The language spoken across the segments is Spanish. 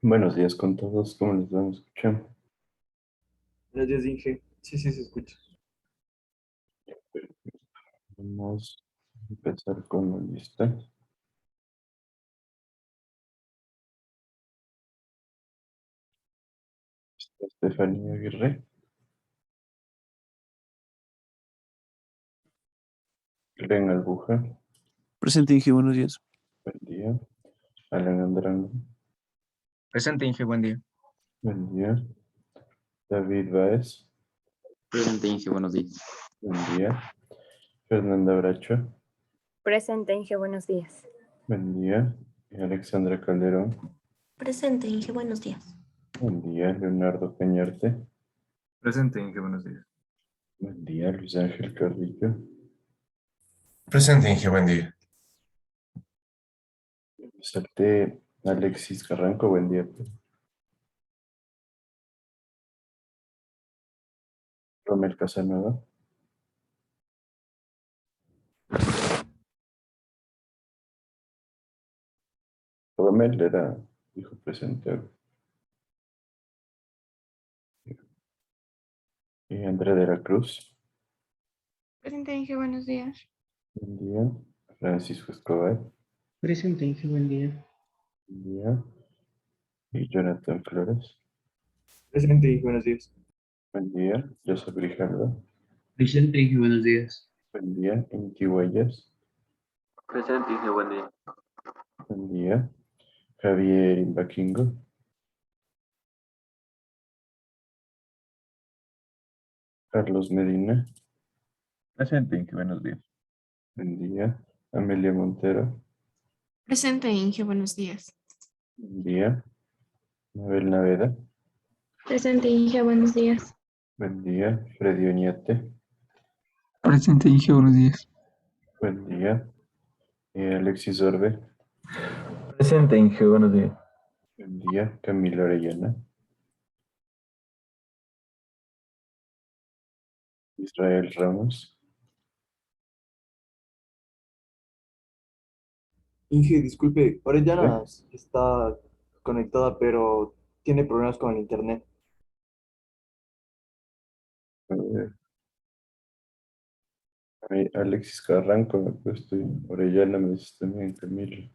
Buenos días con todos, ¿cómo les va? ¿Me escuchan? Buenos días, Inge. Sí, sí, se escucha. Vamos a empezar con la lista. Está Estefanía Aguirre, Glen Albuja, Presente, Inge, buenos días. buen día. Alan Andrano, Presente, Inge, buen día. buen día. David Baez, Presente, Inge, buenos días. buen día. Fernanda Bracho, Presente, Inge, buenos días. buen día. Y Alexandra Calderón, Presente, Inge, buenos días. buen día. Leonardo Peñarte, Presente, Inge, buenos días. buen día. Luis Ángel Carrillo, Presente, Inge, buen día. salté Alexis Carranco, buen día. Romel Casanova, Romel era, dijo presente. Y Andrea de la Cruz, Presente, Inge, buenos días. buen día. Francisco Escobar, Presente, Inge, buen día. buen día. Y Jonathan Flores, Presente, Inge, buenos días. buen día. Joseph Grijalva, Presente, Inge, buenos días. buen día. Inti Huellas, Presente, Inge, buen día. buen día. Javier Imbaquingo, Carlos Medina, Presente, Inge, buenos días. buen día. Amelia Montero, Presente, Inge, buenos días. buen día. Mabel Naveda, Presente, Inge, buenos días. buen día. Freddy Oñate, Presente, Inge, buenos días. buen día. Alexis Orbe, Presente, Inge, buenos días. buen día. Camilo Orellana, Israel Ramos, Inge, disculpe, ¿sí? Orellana está conectada, pero tiene problemas con el internet. Eh, Alexis Carranco, me he puesto. Y Orellana me dice también Camilo.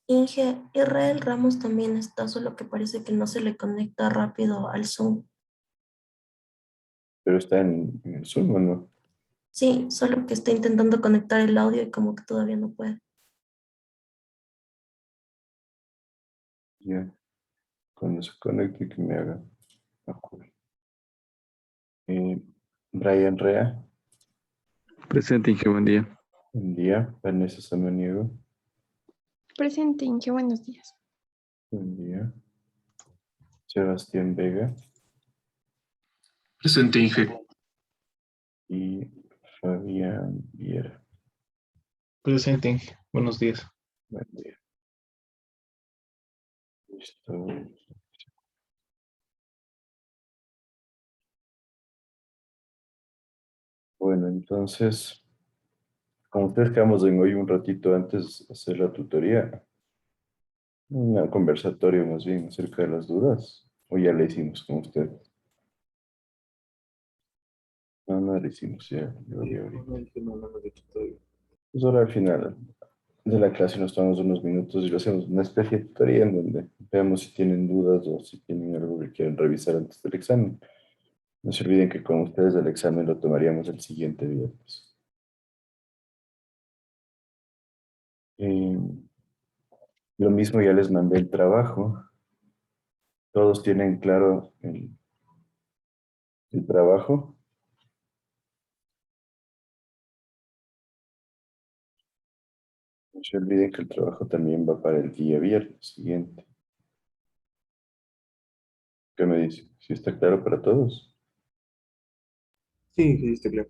Inge, Israel Ramos también está, solo que parece que no se le conecta rápido al Zoom. Pero está en el Zoom, ¿o no? Sí, solo que está intentando conectar el audio y como que todavía no puede. Ya, cuando se conecte que me haga. Acuerdo. Brian Rea, Presente, Inge, buen día. buen día. Vanessa Samaniego, Presente, Inge, buenos días. buen día. Sebastián Vega Presente, Inge. y Fabián Viera, Presente, Inge, buenos días. buen día. Listo. Bueno, entonces, como ustedes quedamos en hoy un ratito antes de hacer la tutoría, un conversatorio más bien acerca de las dudas, o ya le hicimos con ustedes. No, no le hicimos, ya lo vi No, ahorita. no, Inge, no lo hemos hecho todavía. Pues ahora al final de la clase nos tomamos unos minutos y lo hacemos una especie de tutoría en donde veamos si tienen dudas o si tienen algo que quieren revisar antes del examen. No se olviden que con ustedes el examen lo tomaríamos el siguiente viernes. Eh, lo mismo ya les mandé el trabajo. Todos tienen claro el trabajo. No se olviden que el trabajo también va para el día viernes siguiente. ¿Qué me dicen? ¿Sí está claro para todos? Sí, Inge, sí, está claro.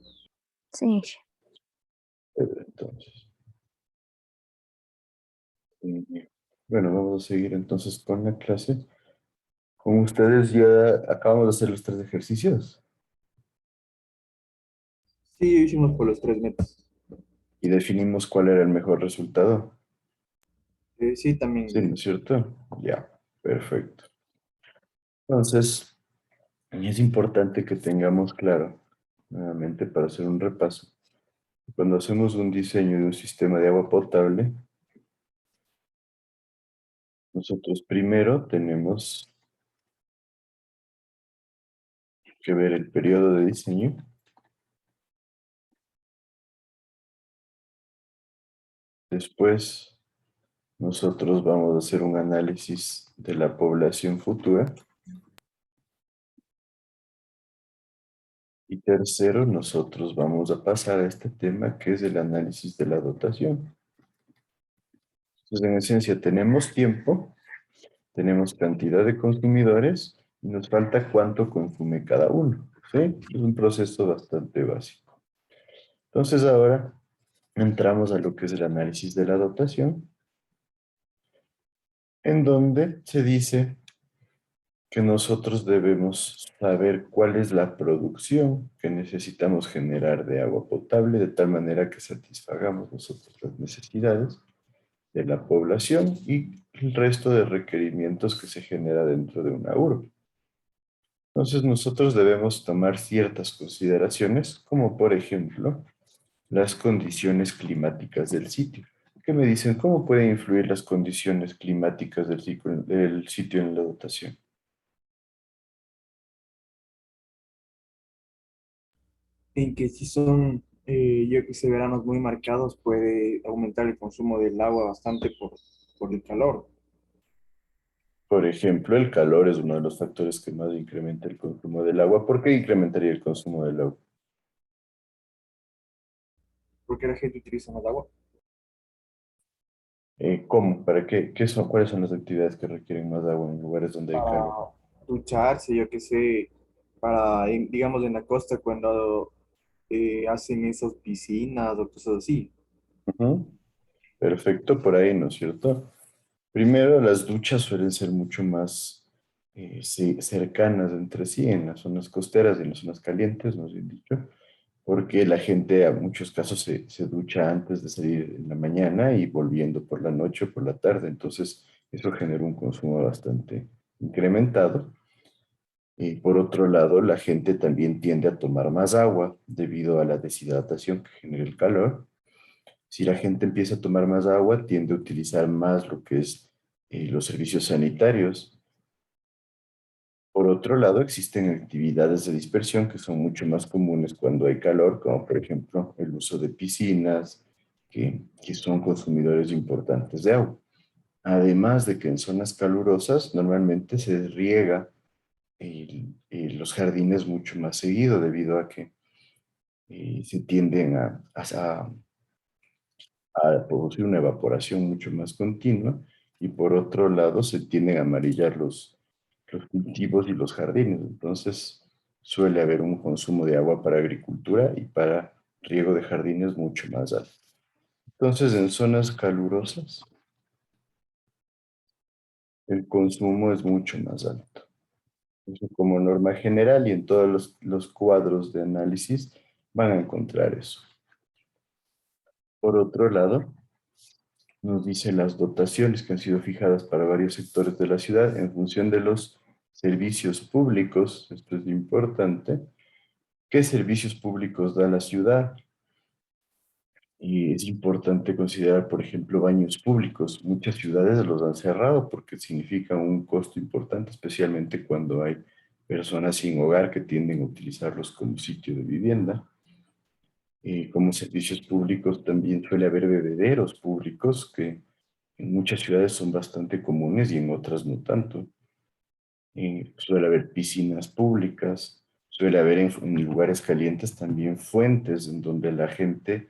Sí, Inge. Entonces. Bueno, vamos a seguir entonces con la clase. Con ustedes ya acabamos de hacer los tres ejercicios. Sí, hicimos por los 3 meses. Y definimos cuál era el mejor resultado. Sí, también. Sí, ¿no es cierto? Ya, perfecto. Entonces, es importante que tengamos claro, nuevamente para hacer un repaso, cuando hacemos un diseño de un sistema de agua potable, nosotros primero tenemos que ver el periodo de diseño. Después, nosotros vamos a hacer un análisis de la población futura. Y tercero, nosotros vamos a pasar a este tema que es el análisis de la dotación. Entonces, en esencia, tenemos tiempo, tenemos cantidad de consumidores y nos falta cuánto consume cada uno. ¿Sí? Es un proceso bastante básico. Entonces, ahora entramos a lo que es el análisis de la dotación, en donde se dice que nosotros debemos saber cuál es la producción que necesitamos generar de agua potable de tal manera que satisfagamos nosotros las necesidades de la población y el resto de requerimientos que se genera dentro de una urbe. Entonces nosotros debemos tomar ciertas consideraciones, como por ejemplo las condiciones climáticas del sitio. ¿Qué me dicen? ¿Cómo pueden influir las condiciones climáticas del sitio en la dotación? En que si son, yo que sé, veranos muy marcados, puede aumentar el consumo del agua bastante por el calor. Por ejemplo, el calor es uno de los factores que más incrementa el consumo del agua. ¿Por qué incrementaría el consumo del agua? Porque la gente utiliza más agua. ¿Cómo? ¿Para qué? ¿Cuáles son las actividades que requieren más agua en lugares donde hay calor? Para ducharse, yo que sé, digamos, en la costa cuando hacen esas piscinas o cosas así. Ujú. Perfecto, por ahí, ¿no es cierto? Primero, las duchas suelen ser mucho más sí, cercanas entre sí en las zonas costeras y en las zonas calientes, nos han dicho, porque la gente a muchos casos se ducha antes de salir en la mañana y volviendo por la noche o por la tarde, entonces eso genera un consumo bastante incrementado. Y por otro lado, la gente también tiende a tomar más agua debido a la deshidratación que genera el calor. Si la gente empieza a tomar más agua, tiende a utilizar más lo que es los servicios sanitarios. Por otro lado, existen actividades de dispersión que son mucho más comunes cuando hay calor, como por ejemplo el uso de piscinas, que son consumidores importantes de agua. Además de que en zonas calurosas normalmente se riega los jardines mucho más seguido debido a que se tienden a producir una evaporación mucho más continua y por otro lado se tienden a amarillar los cultivos y los jardines. Entonces suele haber un consumo de agua para agricultura y para riego de jardines mucho más alto. Entonces en zonas calurosas el consumo es mucho más alto. Eso como norma general y en todos los cuadros de análisis van a encontrar eso. Por otro lado, nos dice las dotaciones que han sido fijadas para varios sectores de la ciudad en función de los servicios públicos. Esto es importante. ¿Qué servicios públicos da la ciudad? Y es importante considerar, por ejemplo, baños públicos. Muchas ciudades los han cerrado porque significa un costo importante, especialmente cuando hay personas sin hogar que tienden a utilizarlos como sitio de vivienda. Como servicios públicos también suele haber bebederos públicos que en muchas ciudades son bastante comunes y en otras no tanto. Suele haber piscinas públicas, suele haber en lugares calientes también fuentes en donde la gente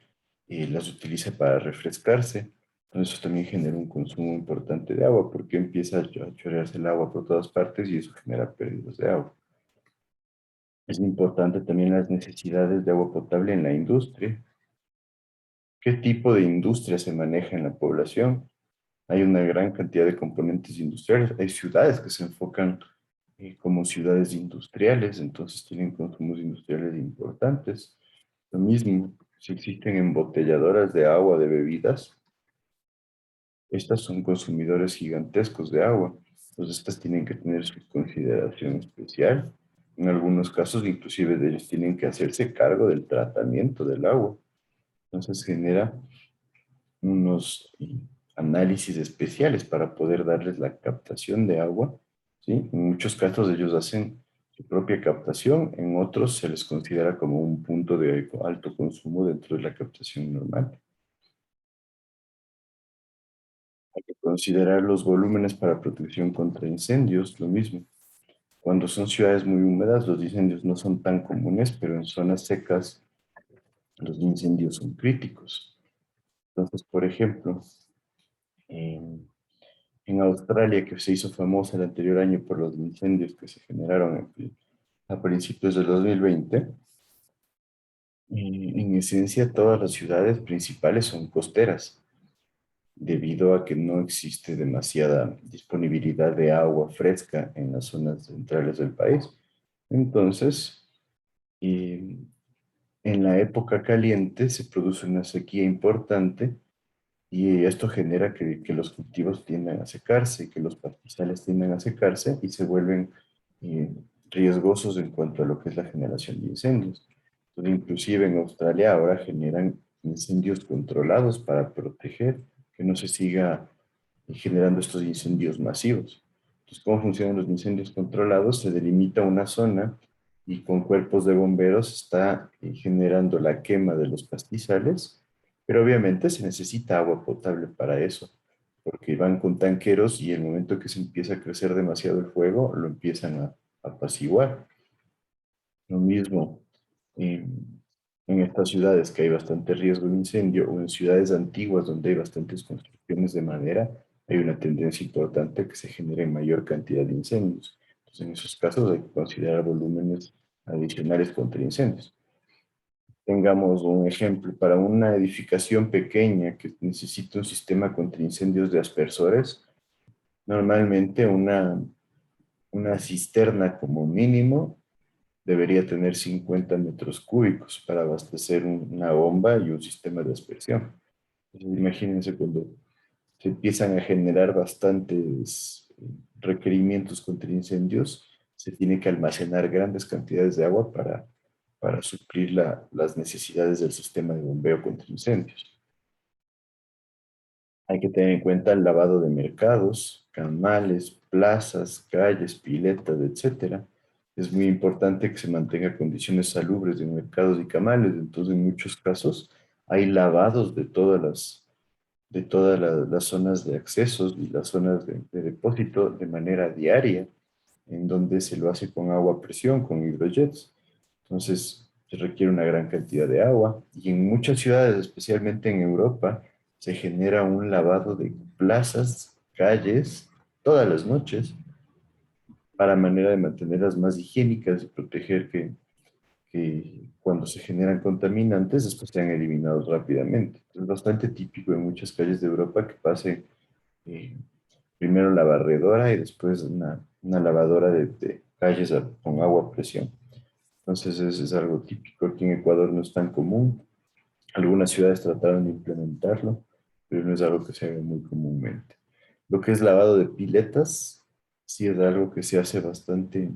las utiliza para refrescarse. Entonces eso también genera un consumo importante de agua porque empieza a chorrearse el agua por todas partes y eso genera pérdidas de agua. Es importante también las necesidades de agua potable en la industria. ¿Qué tipo de industria se maneja en la población? Hay una gran cantidad de componentes industriales. Hay ciudades que se enfocan como ciudades industriales, entonces tienen consumos industriales importantes. Lo mismo, si existen embotelladoras de agua de bebidas, estas son consumidores gigantescos de agua. Entonces, estas tienen que tener su consideración especial. En algunos casos, inclusive, de ellos tienen que hacerse cargo del tratamiento del agua. Entonces, genera unos análisis especiales para poder darles la captación de agua, ¿sí? En muchos casos ellos hacen su propia captación, en otros se les considera como un punto de alto consumo dentro de la captación normal. Hay que considerar los volúmenes para protección contra incendios, lo mismo. Cuando son ciudades muy húmedas, los incendios no son tan comunes, pero en zonas secas los incendios son críticos. Entonces, por ejemplo, en Australia, que se hizo famosa el anterior año por los incendios que se generaron a principios del 2020, en esencia todas las ciudades principales son costeras, debido a que no existe demasiada disponibilidad de agua fresca en las zonas centrales del país. Entonces, en la época caliente se produce una sequía importante y esto genera que los cultivos tiendan a secarse, que los pastizales tiendan a secarse y se vuelven eh, riesgosos en cuanto a lo que es la generación de incendios. Entonces, inclusive en Australia ahora generan incendios controlados para proteger que no se siga generando estos incendios masivos. Entonces, ¿cómo funcionan los incendios controlados? Se delimita una zona y con cuerpos de bomberos está generando la quema de los pastizales, pero obviamente se necesita agua potable para eso, porque van con tanqueros y el momento que se empieza a crecer demasiado el fuego, lo empiezan a apaciguar. Lo mismo en estas ciudades que hay bastante riesgo de incendio o en ciudades antiguas donde hay bastantes construcciones de madera, hay una tendencia importante a que se genere mayor cantidad de incendios. Entonces, en esos casos hay que considerar volúmenes adicionales contra incendios. Tengamos un ejemplo, para una edificación pequeña que necesita un sistema contra incendios de aspersores, normalmente una cisterna como mínimo debería tener 50 metros cúbicos para abastecer una bomba y un sistema de aspersión. Entonces, imagínense cuando se empiezan a generar bastantes requerimientos contra incendios, se tiene que almacenar grandes cantidades de agua para suplir las necesidades del sistema de bombeo contra incendios. Hay que tener en cuenta el lavado de mercados, canales, plazas, calles, piletas, etc. Es muy importante que se mantenga condiciones salubres de mercados y canales. Entonces, en muchos casos, hay lavados de todas las zonas de accesos y las zonas de depósito de manera diaria, en donde se lo hace con agua a presión, con hidrojets. Entonces, se requiere una gran cantidad de agua y en muchas ciudades, especialmente en Europa, se genera un lavado de plazas, calles, todas las noches, para manera de mantenerlas más higiénicas y proteger que cuando se generan contaminantes, después sean eliminados rápidamente. Es bastante típico en muchas calles de Europa que pase eh, primero la barredora y después una lavadora de calles con agua a presión. Entonces es algo típico. Aquí en Ecuador no es tan común. Algunas ciudades trataron de implementarlo, pero no es algo que se haga muy comúnmente. Lo que es lavado de piletas, sí es algo que se hace bastante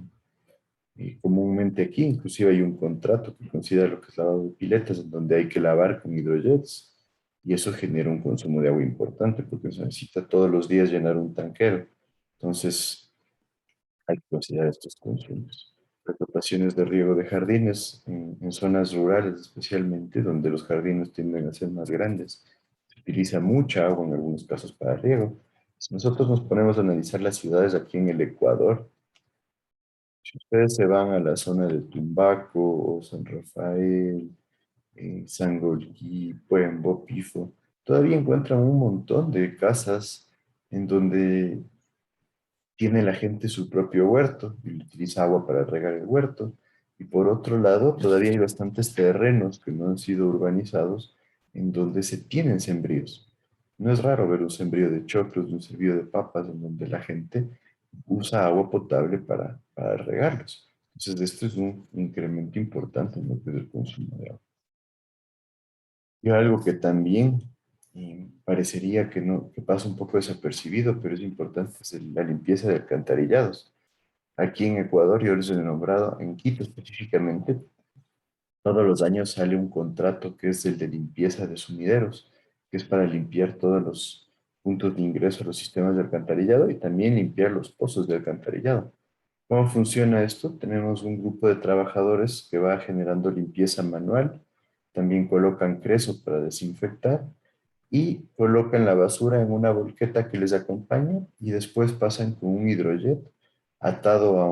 comúnmente aquí. Inclusive hay un contrato que considera lo que es lavado de piletas, en donde hay que lavar con hidrojets, y eso genera un consumo de agua importante, porque se necesita todos los días llenar un tanquero. Entonces, hay que considerar estos consumos. Explotaciones de riego de jardines en zonas rurales, especialmente donde los jardines tienden a ser más grandes. Se utiliza mucha agua en algunos casos para riego. Si nosotros nos ponemos a analizar las ciudades aquí en el Ecuador, si ustedes se van a la zona de Tumbaco o San Rafael, Sangolquí, Puembo, Pifo, todavía encuentran un montón de casas en donde tiene la gente su propio huerto y utiliza agua para regar el huerto. Y por otro lado, todavía hay bastantes terrenos que no han sido urbanizados en donde se tienen sembríos. No es raro ver un sembrío de choclos, un sembrío de papas, en donde la gente usa agua potable para regarlos. Entonces, esto es un incremento importante en lo que es el consumo de agua. Y algo que también parecería que no, que pasa un poco desapercibido, pero es importante, es la limpieza de alcantarillados. Aquí en Ecuador, yo les he nombrado, en Quito específicamente, todos los años sale un contrato que es el de limpieza de sumideros, que es para limpiar todos los puntos de ingreso a los sistemas de alcantarillado y también limpiar los pozos de alcantarillado. ¿Cómo funciona esto? Tenemos un grupo de trabajadores que va generando limpieza manual, también colocan creso para desinfectar y colocan la basura en una volqueta que les acompaña y después pasan con un hidrojet atado a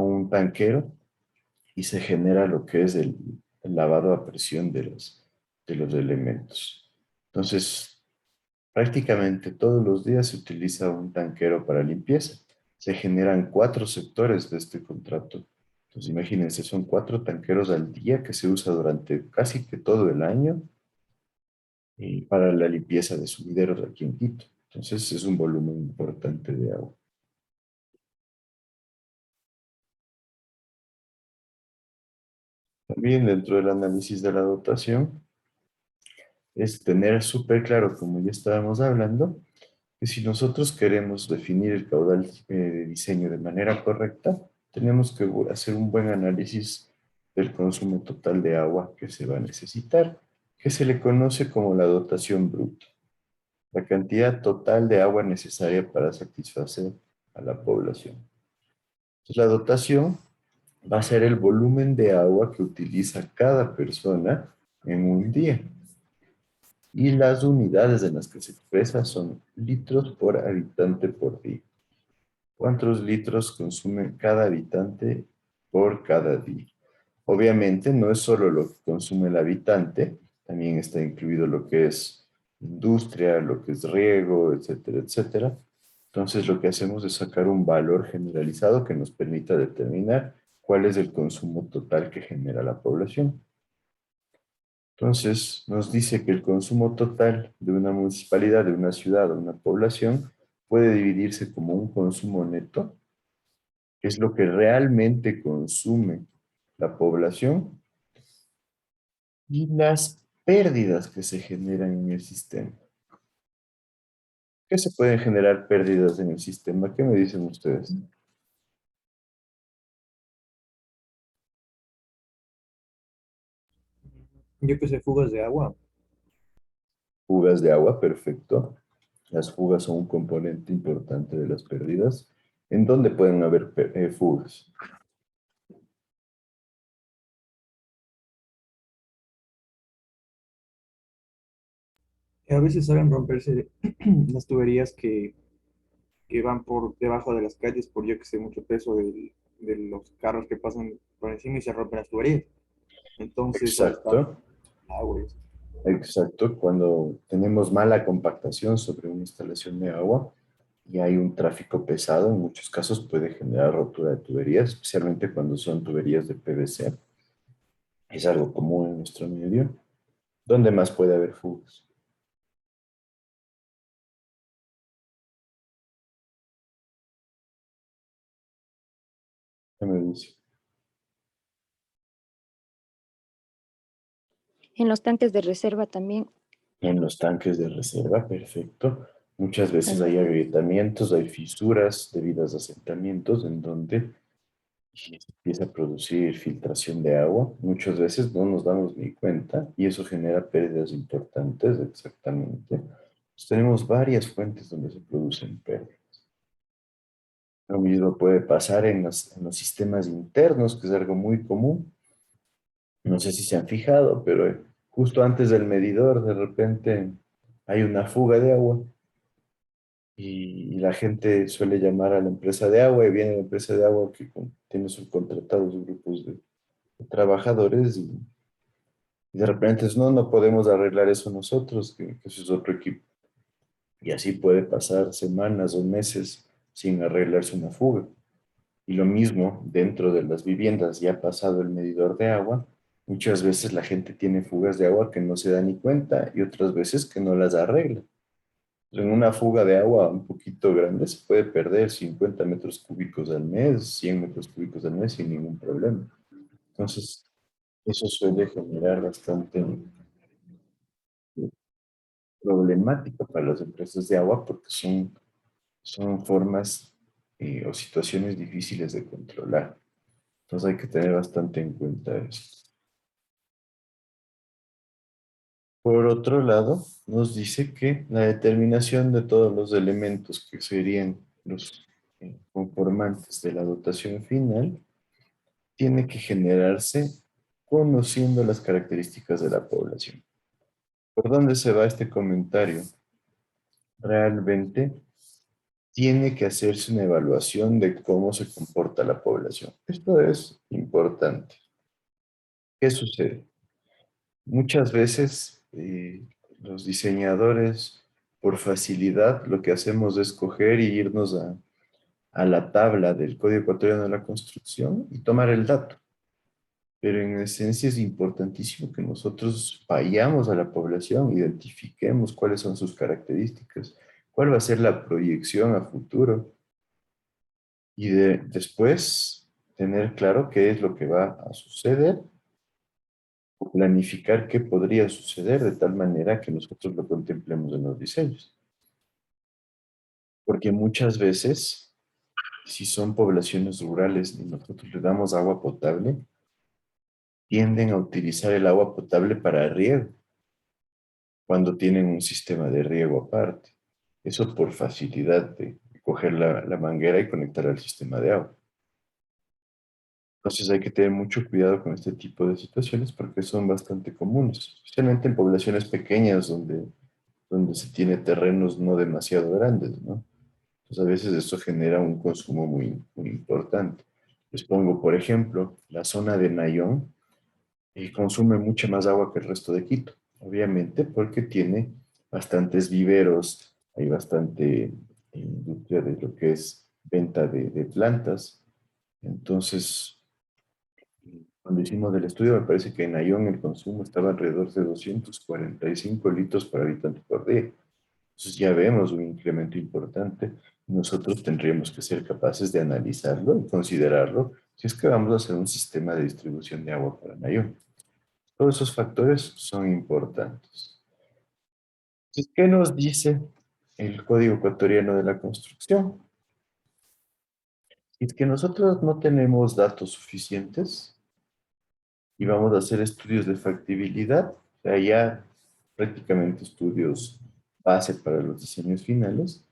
un tanquero y se genera lo que es el lavado a presión de los elementos. Entonces, prácticamente todos los días se utiliza un tanquero para limpieza. Se generan 4 sectores de este contrato. Entonces, imagínense, son 4 tanqueros al día que se usa durante casi que todo el año para la limpieza de sumideros aquí en Quito. Entonces, es un volumen importante de agua. También dentro del análisis de la dotación, es tener súper claro, como ya estábamos hablando, que si nosotros queremos definir el caudal de diseño de manera correcta, tenemos que hacer un buen análisis del consumo total de agua que se va a necesitar, que se le conoce como la dotación bruta, la cantidad total de agua necesaria para satisfacer a la población. Entonces, la dotación va a ser el volumen de agua que utiliza cada persona en un día. Y las unidades en las que se expresa son litros por habitante por día. ¿Cuántos litros consume cada habitante por cada día? Obviamente no es solo lo que consume el habitante, también está incluido lo que es industria, lo que es riego, etcétera, etcétera. Entonces lo que hacemos es sacar un valor generalizado que nos permita determinar cuál es el consumo total que genera la población. Entonces, nos dice que el consumo total de una municipalidad, de una ciudad o una población puede dividirse como un consumo neto, que es lo que realmente consume la población, y las pérdidas que se generan en el sistema. ¿Qué se pueden generar pérdidas en el sistema? ¿Qué me dicen ustedes? Yo que sé, fugas de agua. Fugas de agua, perfecto. Las fugas son un componente importante de las pérdidas. ¿En dónde pueden haber fugas? A veces saben romperse las tuberías que van por debajo de las calles por, yo que sé, mucho peso de los carros que pasan por encima y se rompen las tuberías. Entonces, ahí está Exacto. agua. Exacto, cuando tenemos mala compactación sobre una instalación de agua y hay un tráfico pesado, en muchos casos puede generar rotura de tuberías, especialmente cuando son tuberías de PVC. Es algo común en nuestro medio. ¿Dónde más puede haber fugas? ¿Qué me dice? En los tanques de reserva también. En los tanques de reserva, perfecto. Muchas veces hay agrietamientos, hay fisuras debidas a asentamientos en donde y se empieza a producir filtración de agua. Muchas veces no nos damos ni cuenta y eso genera pérdidas importantes, exactamente. Pues tenemos varias fuentes donde se producen pérdidas. Lo mismo puede pasar en los sistemas internos, que es algo muy común. No sé si se han fijado, pero justo antes del medidor de repente hay una fuga de agua y la gente suele llamar a la empresa de agua y viene la empresa de agua que tiene subcontratados grupos de trabajadores y de repente es, no, no podemos arreglar eso nosotros, que eso es otro equipo. Y así puede pasar semanas o meses sin arreglarse una fuga. Y lo mismo dentro de las viviendas, ya ha pasado el medidor de agua, muchas veces la gente tiene fugas de agua que no se da ni cuenta y otras veces que no las arregla. En una fuga de agua un poquito grande se puede perder 50 metros cúbicos al mes, 100 metros cúbicos al mes sin ningún problema. Entonces, Eso suele generar bastante problemática para las empresas de agua porque son formas o situaciones difíciles de controlar. Entonces hay que tener bastante en cuenta eso. Por otro lado, nos dice que la determinación de todos los elementos que serían los conformantes de la dotación final tiene que generarse conociendo las características de la población. ¿Por dónde se va este comentario? Realmente tiene que hacerse una evaluación de cómo se comporta la población. Esto es importante. ¿Qué sucede? Muchas veces los diseñadores, por facilidad, lo que hacemos es coger y irnos a la tabla del Código Ecuatoriano de la Construcción y tomar el dato. Pero en esencia es importantísimo que nosotros vayamos a la población, identifiquemos cuáles son sus características, cuál va a ser la proyección a futuro y después tener claro qué es lo que va a suceder o planificar qué podría suceder de tal manera que nosotros lo contemplemos en los diseños. Porque muchas veces, si son poblaciones rurales y nosotros le damos agua potable, tienden a utilizar el agua potable para riego, cuando tienen un sistema de riego aparte. Eso por facilidad de coger la manguera y conectar al sistema de agua. Entonces hay que tener mucho cuidado con este tipo de situaciones porque son bastante comunes, especialmente en poblaciones pequeñas donde se tiene terrenos no demasiado grandes, ¿no? Entonces a veces esto genera un consumo muy importante. Les pongo, por ejemplo, la zona de Nayón consume mucha más agua que el resto de Quito, obviamente porque tiene bastantes viveros, hay bastante industria de lo que es venta de plantas. Entonces, cuando hicimos el estudio, me parece que en Nayón el consumo estaba alrededor de 245 litros por habitante por día. Entonces ya vemos un incremento importante. Nosotros tendríamos que ser capaces de analizarlo y considerarlo si es que vamos a hacer un sistema de distribución de agua para Nayón. Todos esos factores son importantes. Entonces, ¿qué nos dice el Código Ecuatoriano de la Construcción? Es que nosotros no tenemos datos suficientes y vamos a hacer estudios de factibilidad, o sea, ya prácticamente estudios base para los diseños finales,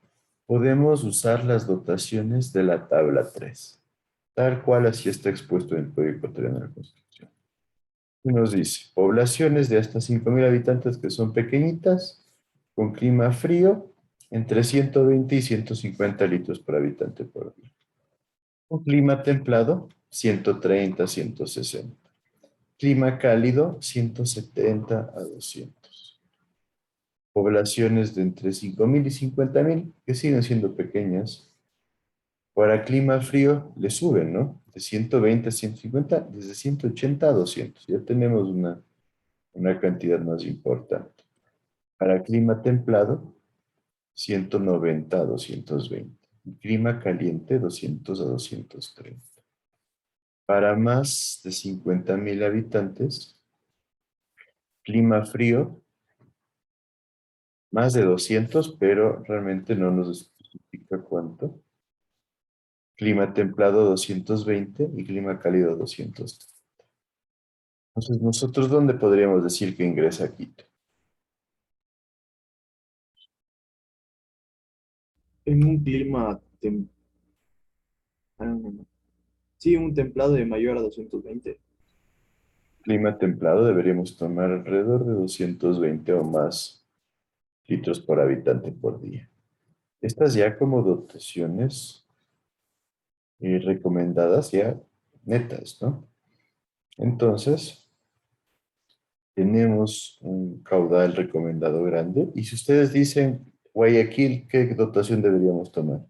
podemos usar las dotaciones de la tabla 3, tal cual así está expuesto en el Código Ecuatoriano de la Construcción. Y nos dice, poblaciones de hasta 5.000 habitantes que son pequeñitas, con clima frío, entre 120 y 150 litros por habitante por día. Un clima templado, 130 a 160. Clima cálido, 170 a 200. Poblaciones de entre 5.000 y 50.000, que siguen siendo pequeñas. Para clima frío le suben, ¿no? De 120 a 150, desde 180 a 200. Ya tenemos una cantidad más importante. Para clima templado, 190 a 220. Y clima caliente, 200 a 230. Para más de 50.000 habitantes, clima frío, más de 200, pero realmente no nos especifica cuánto. Clima templado 220 y clima cálido 200. Entonces, ¿nosotros dónde podríamos decir que ingresa Quito? En un clima, ah, sí, un templado de mayor a 220. Clima templado deberíamos tomar alrededor de 220 o más litros por habitante por día. Estas ya como dotaciones recomendadas ya netas, ¿no? Entonces, tenemos un caudal recomendado grande. Y si ustedes dicen Guayaquil, ¿qué dotación deberíamos tomar?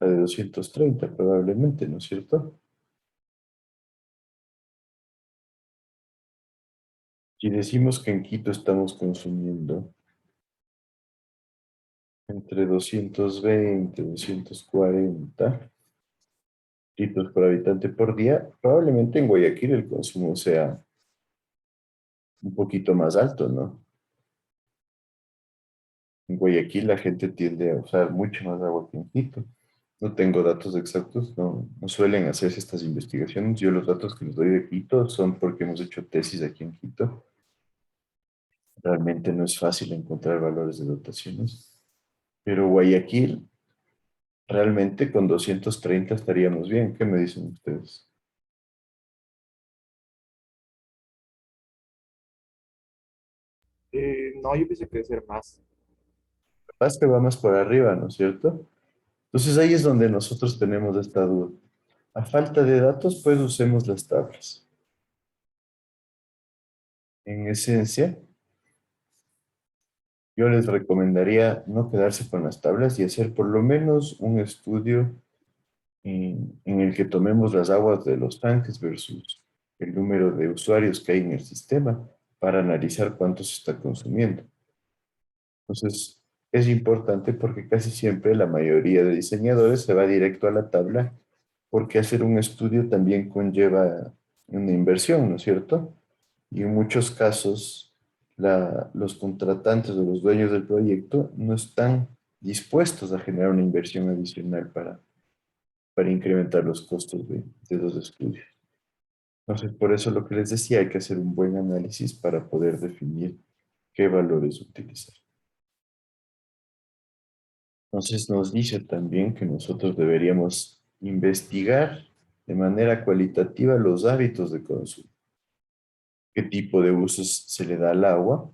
La de 230 probablemente, ¿no es cierto? Si decimos que en Quito estamos consumiendo entre 220 y 240, litros por habitante por día, probablemente en Guayaquil el consumo sea un poquito más alto, ¿no? En Guayaquil la gente tiende a usar mucho más agua que en Quito. No tengo datos exactos, no suelen hacerse estas investigaciones. Yo los datos que les doy de Quito son porque hemos hecho tesis aquí en Quito. Realmente no es fácil encontrar valores de dotaciones. Pero Guayaquil, realmente con 230 estaríamos bien. ¿Qué me dicen ustedes? No, yo pensé que debe ser más. Capaz que va más por arriba, ¿no es cierto? Entonces ahí es donde nosotros tenemos esta duda. A falta de datos, pues usemos las tablas. En esencia, yo les recomendaría no quedarse con las tablas y hacer por lo menos un estudio en el que tomemos las aguas de los tanques versus el número de usuarios que hay en el sistema para analizar cuánto se está consumiendo. Entonces, es importante porque casi siempre la mayoría de diseñadores se va directo a la tabla porque hacer un estudio también conlleva una inversión, ¿no es cierto? Y en muchos casos los contratantes o los dueños del proyecto no están dispuestos a generar una inversión adicional para incrementar los costos de los estudios. Entonces, por eso lo que les decía, hay que hacer un buen análisis para poder definir qué valores utilizar. Entonces, nos dice también que nosotros deberíamos investigar de manera cualitativa los hábitos de consumo, qué tipo de usos se le da al agua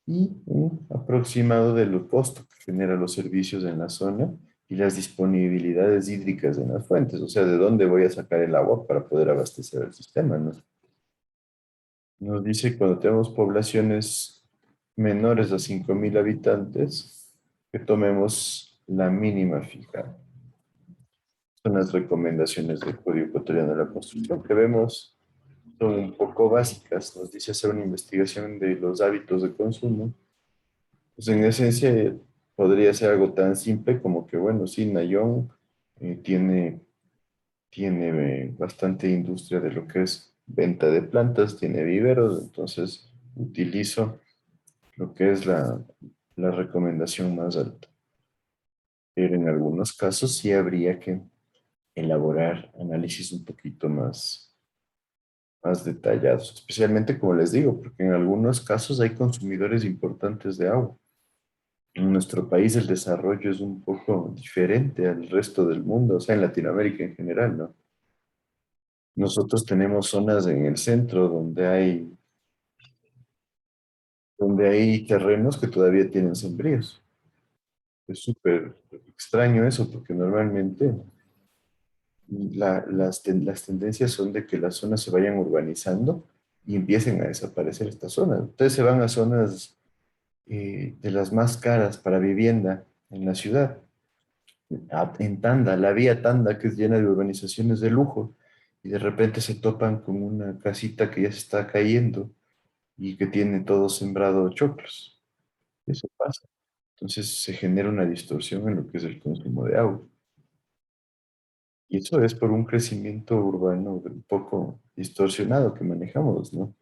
y un aproximado de los costos que generan los servicios en la zona y las disponibilidades hídricas en las fuentes, o sea, de dónde voy a sacar el agua para poder abastecer el sistema, ¿no? Nos dice cuando tenemos poblaciones menores a 5.000 habitantes, que tomemos la mínima fijada. Son las recomendaciones del Código Ecuatoriano de la Construcción que vemos son un poco básicas. Nos dice hacer una investigación de los hábitos de consumo. Pues en esencia podría ser algo tan simple como que, bueno, sí, Nayón tiene bastante industria de lo que es venta de plantas, tiene viveros, entonces utilizo lo que es la recomendación más alta. Pero en algunos casos sí habría que elaborar análisis un poquito más detallados, especialmente como les digo, porque en algunos casos hay consumidores importantes de agua. En nuestro país el desarrollo es un poco diferente al resto del mundo, o sea, en Latinoamérica en general, ¿no? Nosotros tenemos zonas en el centro donde hay terrenos que todavía tienen sembríos. Es súper extraño eso, porque normalmente las tendencias son de que las zonas se vayan urbanizando y empiecen a desaparecer estas zonas. Entonces se van a zonas de las más caras para vivienda en la ciudad, en Tanda, la vía Tanda, que es llena de urbanizaciones de lujo, y de repente se topan con una casita que ya se está cayendo y que tiene todo sembrado choclos. Eso pasa. Entonces se genera una distorsión en lo que es el consumo de agua. Y eso es por un crecimiento urbano un poco distorsionado que manejamos, ¿no?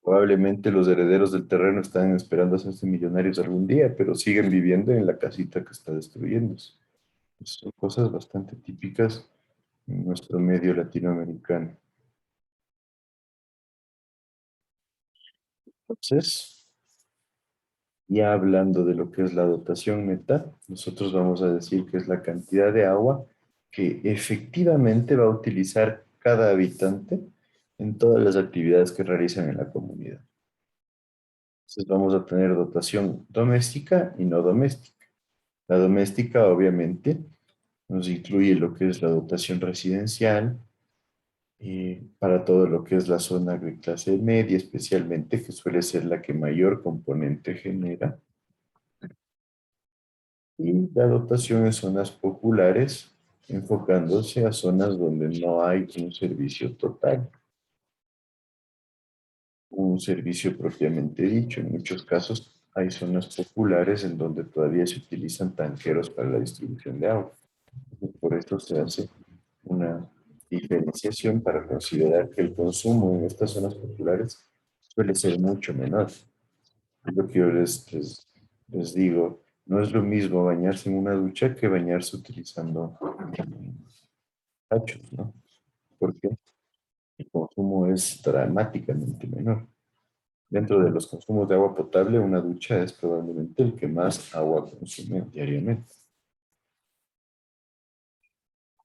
Probablemente los herederos del terreno están esperando hacerse millonarios algún día, pero siguen viviendo en la casita que está destruyéndose. Son cosas bastante típicas en nuestro medio latinoamericano. Entonces, ya hablando de lo que es la dotación neta, nosotros vamos a decir que es la cantidad de agua que efectivamente va a utilizar cada habitante en todas las actividades que realizan en la comunidad. Entonces vamos a tener dotación doméstica y no doméstica. La doméstica, obviamente, nos incluye lo que es la dotación residencial, para todo lo que es la zona de clase media, especialmente, que suele ser la que mayor componente genera. Y la dotación en zonas populares, enfocándose a zonas donde no hay un servicio total, un servicio propiamente dicho. En muchos casos hay zonas populares en donde todavía se utilizan tanqueros para la distribución de agua. Por esto se hace una diferenciación para considerar que el consumo en estas zonas populares suele ser mucho menor. Lo que yo les digo, no es lo mismo bañarse en una ducha que bañarse utilizando tachos, ¿no? Porque el consumo es dramáticamente menor. Dentro de los consumos de agua potable, una ducha es probablemente el que más agua consume diariamente.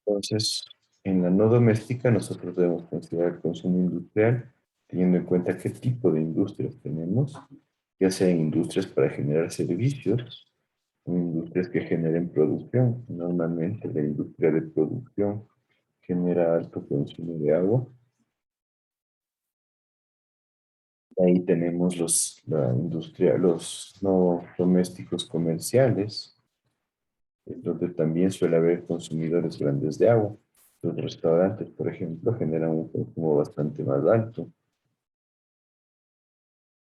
Entonces, en la no doméstica, nosotros debemos considerar el consumo industrial, teniendo en cuenta qué tipo de industrias tenemos, ya sean industrias para generar servicios o industrias que generen producción. Normalmente la industria de producción genera alto consumo de agua. Ahí tenemos la industria, los no domésticos comerciales, donde también suele haber consumidores grandes de agua. Los restaurantes, por ejemplo, generan un consumo bastante más alto.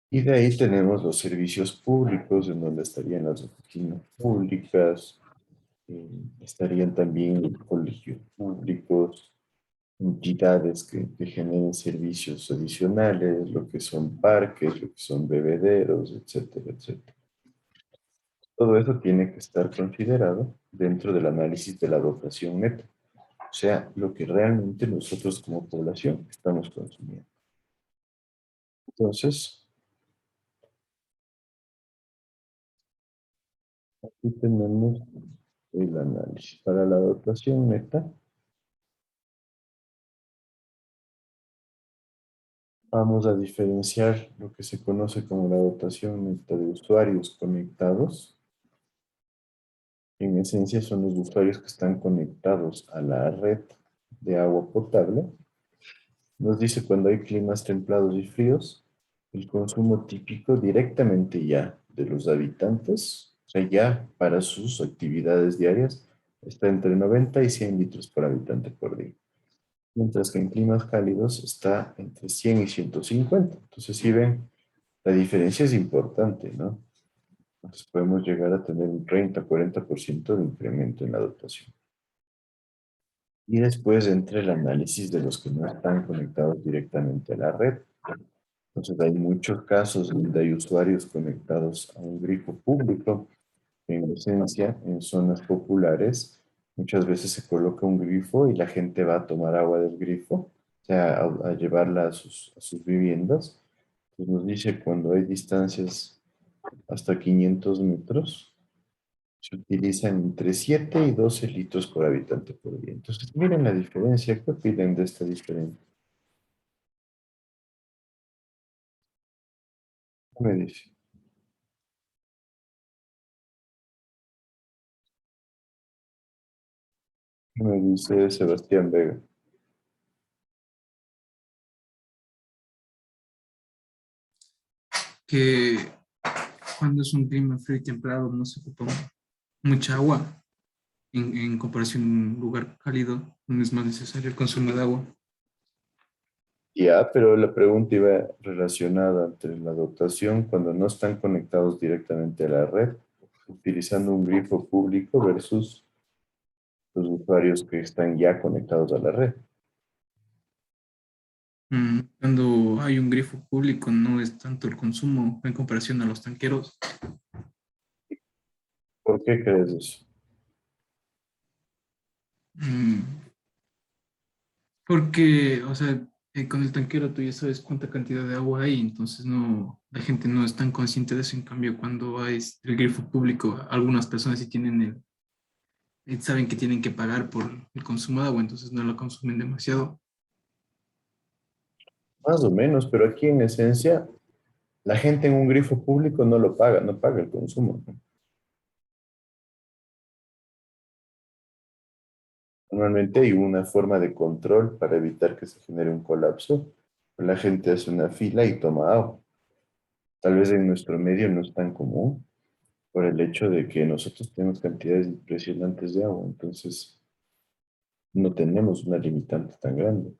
Y de ahí tenemos los servicios públicos, en donde estarían las oficinas públicas, estarían también colegios públicos, entidades que generen servicios adicionales, lo que son parques, lo que son bebederos, etcétera, etcétera. Todo eso tiene que estar considerado dentro del análisis de la dotación neta, o sea, lo que realmente nosotros como población estamos consumiendo. Entonces, aquí tenemos el análisis. Para la dotación neta, vamos a diferenciar lo que se conoce como la dotación neta de usuarios conectados. En esencia son los usuarios que están conectados a la red de agua potable. Nos dice cuando hay climas templados y fríos, el consumo típico directamente ya de los habitantes, o sea, ya para sus actividades diarias, está entre 90 y 100 litros por habitante por día. Mientras que en climas cálidos está entre 100 y 150. Entonces, si ven, la diferencia es importante, ¿no? Entonces podemos llegar a tener un 30-40% de incremento en la dotación. Y después entra el análisis de los que no están conectados directamente a la red. Entonces hay muchos casos donde hay usuarios conectados a un grifo público. En esencia, en zonas populares, muchas veces se coloca un grifo y la gente va a tomar agua del grifo, o sea, a llevarla a sus viviendas. Pues nos dice cuando hay distancias hasta 500 metros, se utilizan entre 7 y 12 litros por habitante por día. Entonces, miren la diferencia. ¿Qué opinan de esta diferencia? ¿Qué me dice? ¿Qué me dice Sebastián Vega? Que cuando es un clima frío y templado no se ocupa mucha agua en comparación a un lugar cálido, donde es más necesario el consumo de agua. Ya, pero la pregunta iba relacionada entre la dotación cuando no están conectados directamente a la red, utilizando un grifo público versus los usuarios que están ya conectados a la red. Cuando hay un grifo público no es tanto el consumo en comparación a los tanqueros. ¿Por qué crees eso? Mm, Porque, o sea, con el tanquero tú ya sabes cuánta cantidad de agua hay, entonces no, la gente no es tan consciente de eso. En cambio, cuando hay el grifo público, algunas personas sí tienen saben que tienen que pagar por el consumo de agua, entonces no lo consumen demasiado. Más o menos, pero aquí en esencia, la gente en un grifo público no lo paga, no paga el consumo, ¿no? Normalmente hay una forma de control para evitar que se genere un colapso. La gente hace una fila y toma agua. Tal vez en nuestro medio no es tan común por el hecho de que nosotros tenemos cantidades impresionantes de agua, entonces no tenemos una limitante tan grande.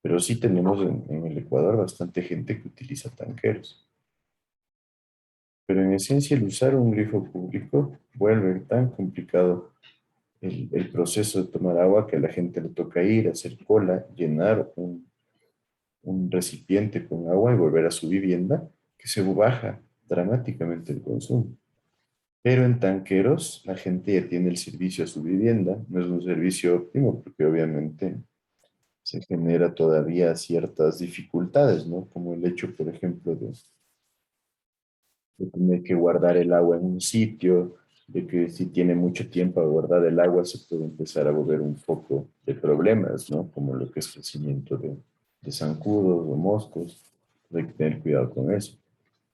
Pero sí tenemos en el Ecuador bastante gente que utiliza tanqueros. Pero en esencia el usar un grifo público vuelve tan complicado el proceso de tomar agua, que a la gente le toca ir, hacer cola, llenar un recipiente con agua y volver a su vivienda, que se baja dramáticamente el consumo. Pero en tanqueros la gente ya tiene el servicio a su vivienda, no es un servicio óptimo porque obviamente se genera todavía ciertas dificultades, ¿no? Como el hecho, por ejemplo, de tener que guardar el agua en un sitio, de que si tiene mucho tiempo a guardar el agua se puede empezar a volver un foco de problemas, ¿no? Como lo que es crecimiento de zancudos o moscos, hay que tener cuidado con eso.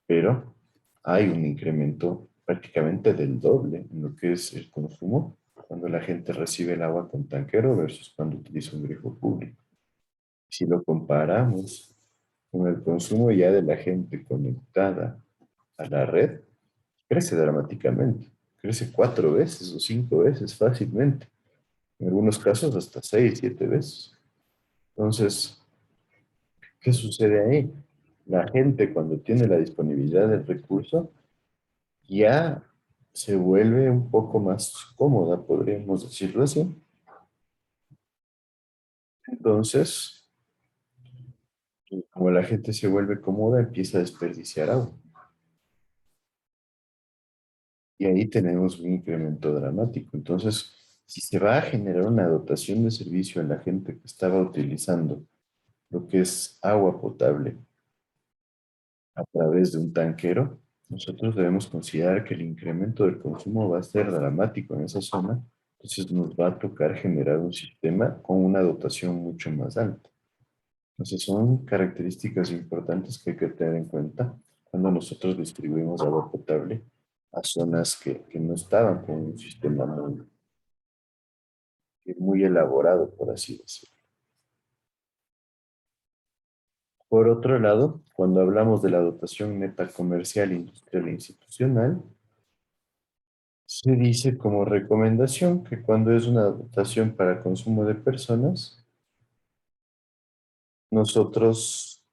Pero hay un incremento prácticamente del doble en lo que es el consumo cuando la gente recibe el agua con tanquero versus cuando utiliza un grifo público. Si lo comparamos con el consumo ya de la gente conectada a la red, crece dramáticamente. Crece 4 veces o 5 veces fácilmente. En algunos casos hasta 6, 7 veces. Entonces, ¿qué sucede ahí? La gente cuando tiene la disponibilidad del recurso ya se vuelve un poco más cómoda, podríamos decirlo así. Entonces, como la gente se vuelve cómoda, empieza a desperdiciar agua. Y ahí tenemos un incremento dramático. Entonces, si se va a generar una dotación de servicio a la gente que estaba utilizando lo que es agua potable a través de un tanquero, nosotros debemos considerar que el incremento del consumo va a ser dramático en esa zona. Entonces nos va a tocar generar un sistema con una dotación mucho más alta. Entonces son características importantes que hay que tener en cuenta cuando nosotros distribuimos agua potable a zonas que no estaban con un sistema muy elaborado, por así decirlo. Por otro lado, cuando hablamos de la dotación neta comercial, industrial e institucional, se dice como recomendación que cuando es una dotación para consumo de personas, nosotros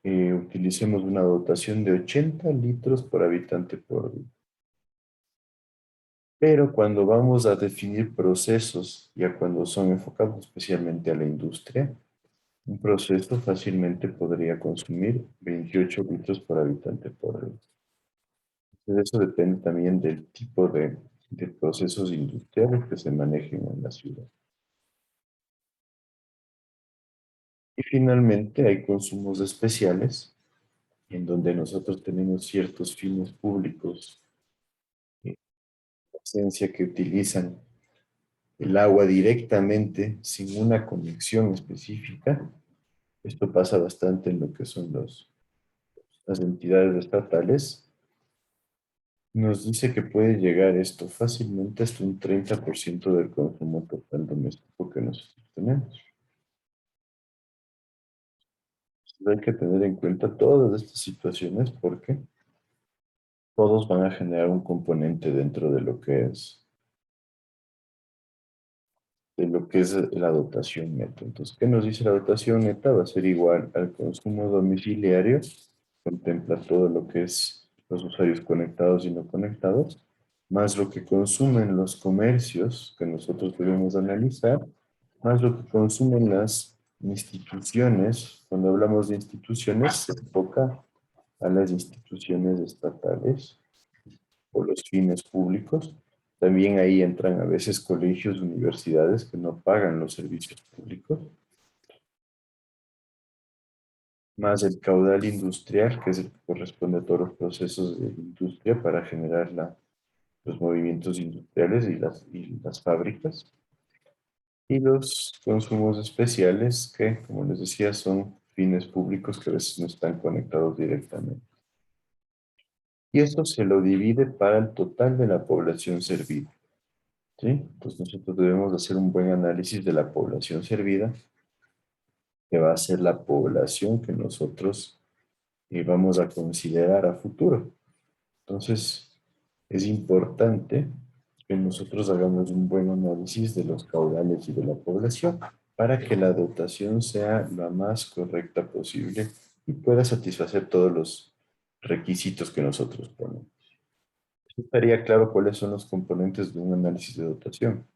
utilicemos una dotación de 80 litros por habitante por día. Pero cuando vamos a definir procesos, ya cuando son enfocados especialmente a la industria, un proceso fácilmente podría consumir 28 litros por habitante por día. Entonces, eso depende también del tipo de procesos industriales que se manejen en la ciudad. Y finalmente hay consumos especiales, en donde nosotros tenemos ciertos fines públicos, esencia que utilizan el agua directamente sin una conexión específica. Esto pasa bastante en lo que son las entidades estatales. Nos dice que puede llegar esto fácilmente hasta un 30% del consumo total doméstico que nosotros tenemos. Hay que tener en cuenta todas estas situaciones porque todos van a generar un componente dentro de lo que es la dotación neta. Entonces, ¿qué nos dice la dotación neta? Va a ser igual al consumo domiciliario, contempla todo lo que es los usuarios conectados y no conectados, más lo que consumen los comercios que nosotros debemos analizar, más lo que consumen las instituciones. Cuando hablamos de instituciones, se enfoca a las instituciones estatales o los fines públicos. También ahí entran a veces colegios, universidades que no pagan los servicios públicos. Más el caudal industrial, que es el que corresponde a todos los procesos de industria para generar los movimientos industriales y las fábricas. Y los consumos especiales, que, como les decía, son fines públicos que a veces no están conectados directamente. Y esto se lo divide para el total de la población servida. ¿Sí? Entonces nosotros debemos hacer un buen análisis de la población servida, que va a ser la población que nosotros vamos a considerar a futuro. Entonces, es importante que nosotros hagamos un buen análisis de los caudales y de la población para que la dotación sea la más correcta posible y pueda satisfacer todos los requisitos que nosotros ponemos. Estaría claro cuáles son los componentes de un análisis de dotación.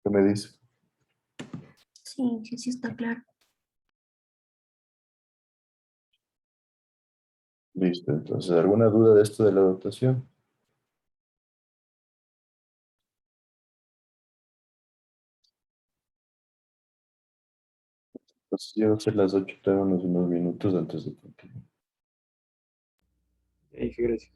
¿Qué me dice? Sí, sí, sí está claro. Listo, entonces, ¿alguna duda de esto de la dotación? Entonces, ya va a ser las 8, tengo unos minutos antes de continuar. Dije, gracias.